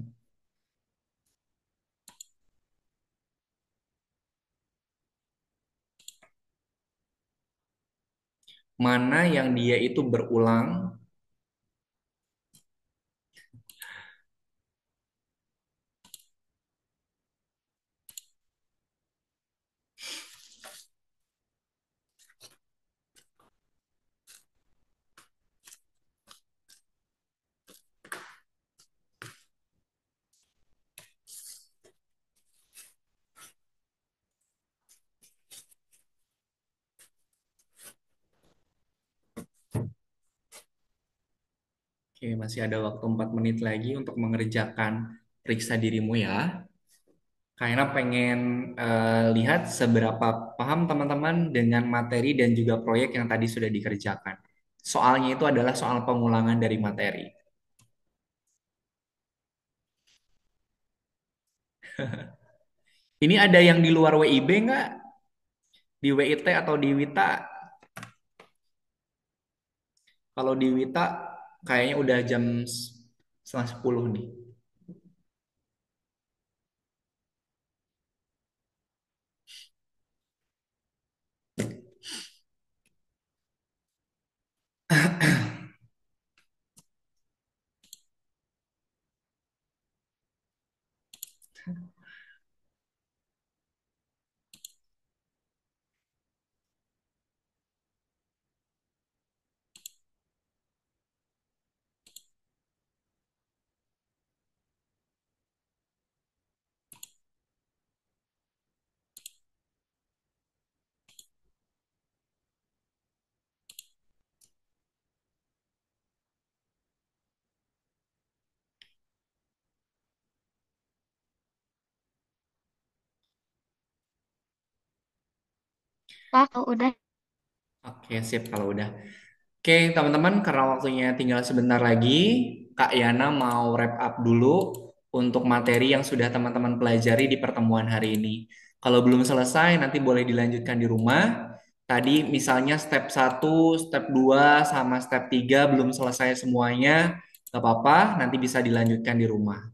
mana yang dia itu berulang. Oke, masih ada waktu 4 menit lagi untuk mengerjakan periksa dirimu ya. Karena pengen lihat seberapa paham teman-teman dengan materi dan juga proyek yang tadi sudah dikerjakan. Soalnya itu adalah soal pengulangan dari materi. Ini ada yang di luar WIB nggak? Di WIT atau di WITA? Kalau di WITA kayaknya udah jam setengah 10 nih. Pak, kalau udah. Oke, sip kalau udah. Oke, teman-teman, karena waktunya tinggal sebentar lagi, Kak Yana mau wrap up dulu untuk materi yang sudah teman-teman pelajari di pertemuan hari ini. Kalau belum selesai, nanti boleh dilanjutkan di rumah. Tadi misalnya step 1, step 2, sama step 3 belum selesai semuanya, nggak apa-apa, nanti bisa dilanjutkan di rumah.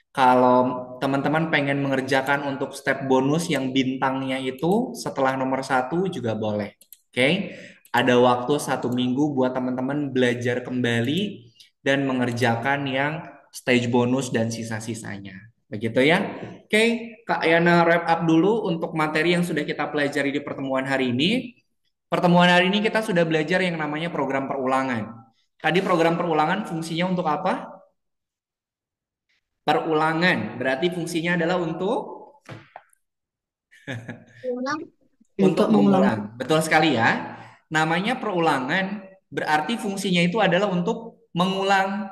Kalau teman-teman pengen mengerjakan untuk step bonus yang bintangnya itu setelah nomor 1 juga boleh. Oke, ada waktu 1 minggu buat teman-teman belajar kembali dan mengerjakan yang stage bonus dan sisa-sisanya. Begitu ya. Oke, Kak Yana wrap up dulu untuk materi yang sudah kita pelajari di pertemuan hari ini. Pertemuan hari ini kita sudah belajar yang namanya program perulangan. Tadi program perulangan fungsinya untuk apa? Perulangan. Berarti fungsinya adalah Ulang. untuk Untuk mengulang. mengulang. Betul sekali ya. Namanya perulangan berarti fungsinya itu adalah untuk mengulang.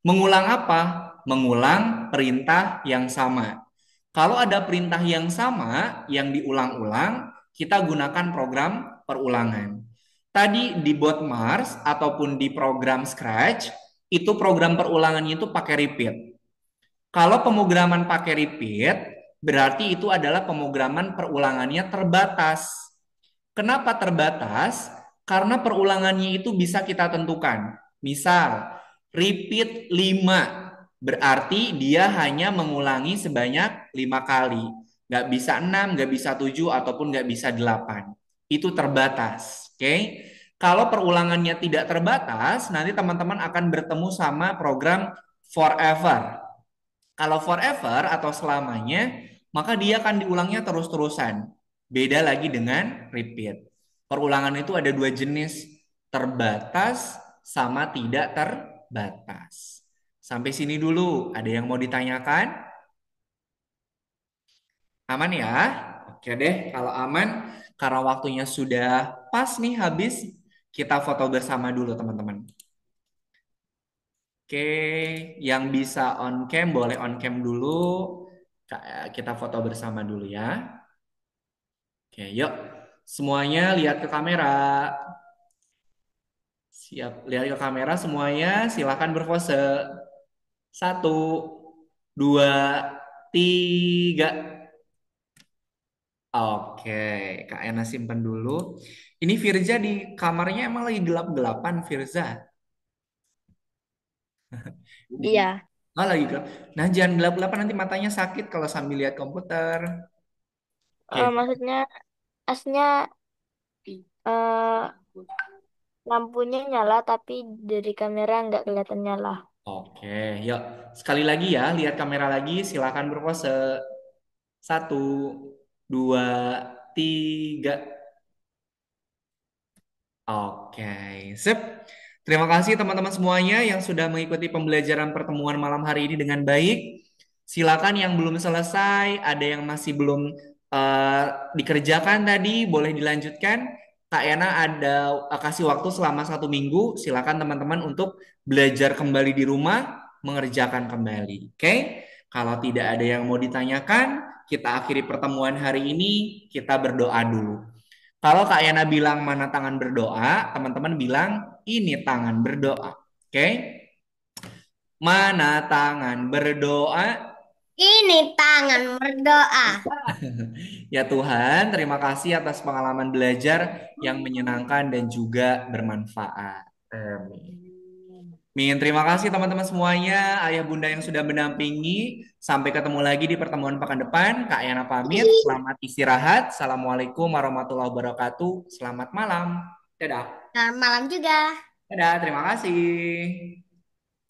Mengulang apa? Mengulang perintah yang sama. Kalau ada perintah yang sama yang diulang-ulang, kita gunakan program perulangan. Tadi di Mars ataupun di program Scratch, itu program perulangannya itu pakai repeat. Kalau pemrograman pakai repeat, berarti itu adalah pemrograman perulangannya terbatas. Kenapa terbatas? Karena perulangannya itu bisa kita tentukan. Misal, repeat 5, berarti dia hanya mengulangi sebanyak 5 kali. Nggak bisa 6, nggak bisa 7, ataupun nggak bisa 8. Itu terbatas. Oke? Kalau perulangannya tidak terbatas, nanti teman-teman akan bertemu sama program forever. Kalau forever atau selamanya, maka dia akan diulangnya terus-terusan. Beda lagi dengan repeat. Perulangan itu ada 2 jenis, terbatas sama tidak terbatas. Sampai sini dulu, ada yang mau ditanyakan? Aman ya? Oke deh, kalau aman, karena waktunya sudah pas nih habis, kita foto bersama dulu teman-teman. Oke, yang bisa on cam boleh on cam dulu. Kita foto bersama dulu ya. Oke, yuk. Semuanya lihat ke kamera. Siap, lihat ke kamera semuanya. Silakan berpose. 1, 2, 3. Oke, Kak Ena simpen dulu. Ini Firza di kamarnya emang lagi gelap-gelapan, Firza. Di, Iya. oh, lagi gelap. Nah, jangan gelap-gelapan nanti matanya sakit kalau sambil lihat komputer. Oke. Maksudnya asnya eh lampunya nyala tapi dari kamera nggak kelihatan nyala. Oke, yuk. Sekali lagi ya, lihat kamera lagi. Silakan berpose. Satu, dua, tiga. Oke, sip. Terima kasih teman-teman semuanya yang sudah mengikuti pembelajaran pertemuan malam hari ini dengan baik. Silakan yang belum selesai, ada yang masih belum eh, dikerjakan tadi, boleh dilanjutkan. Kak Yana ada kasih waktu selama 1 minggu. Silakan teman-teman untuk belajar kembali di rumah, mengerjakan kembali. Oke? Kalau tidak ada yang mau ditanyakan, kita akhiri pertemuan hari ini. Kita berdoa dulu. Kalau Kak Yana bilang mana tangan berdoa, teman-teman bilang ini tangan berdoa. Oke? Mana tangan berdoa? Ini tangan berdoa. Ya Tuhan, terima kasih atas pengalaman belajar yang menyenangkan dan juga bermanfaat. Amin. Min, terima kasih teman-teman semuanya, ayah bunda yang sudah mendampingi. Sampai ketemu lagi di pertemuan pekan depan. Kak Yana pamit, selamat istirahat. Assalamualaikum warahmatullahi wabarakatuh. Selamat malam. Dadah. Nah, malam juga. Dadah, terima kasih.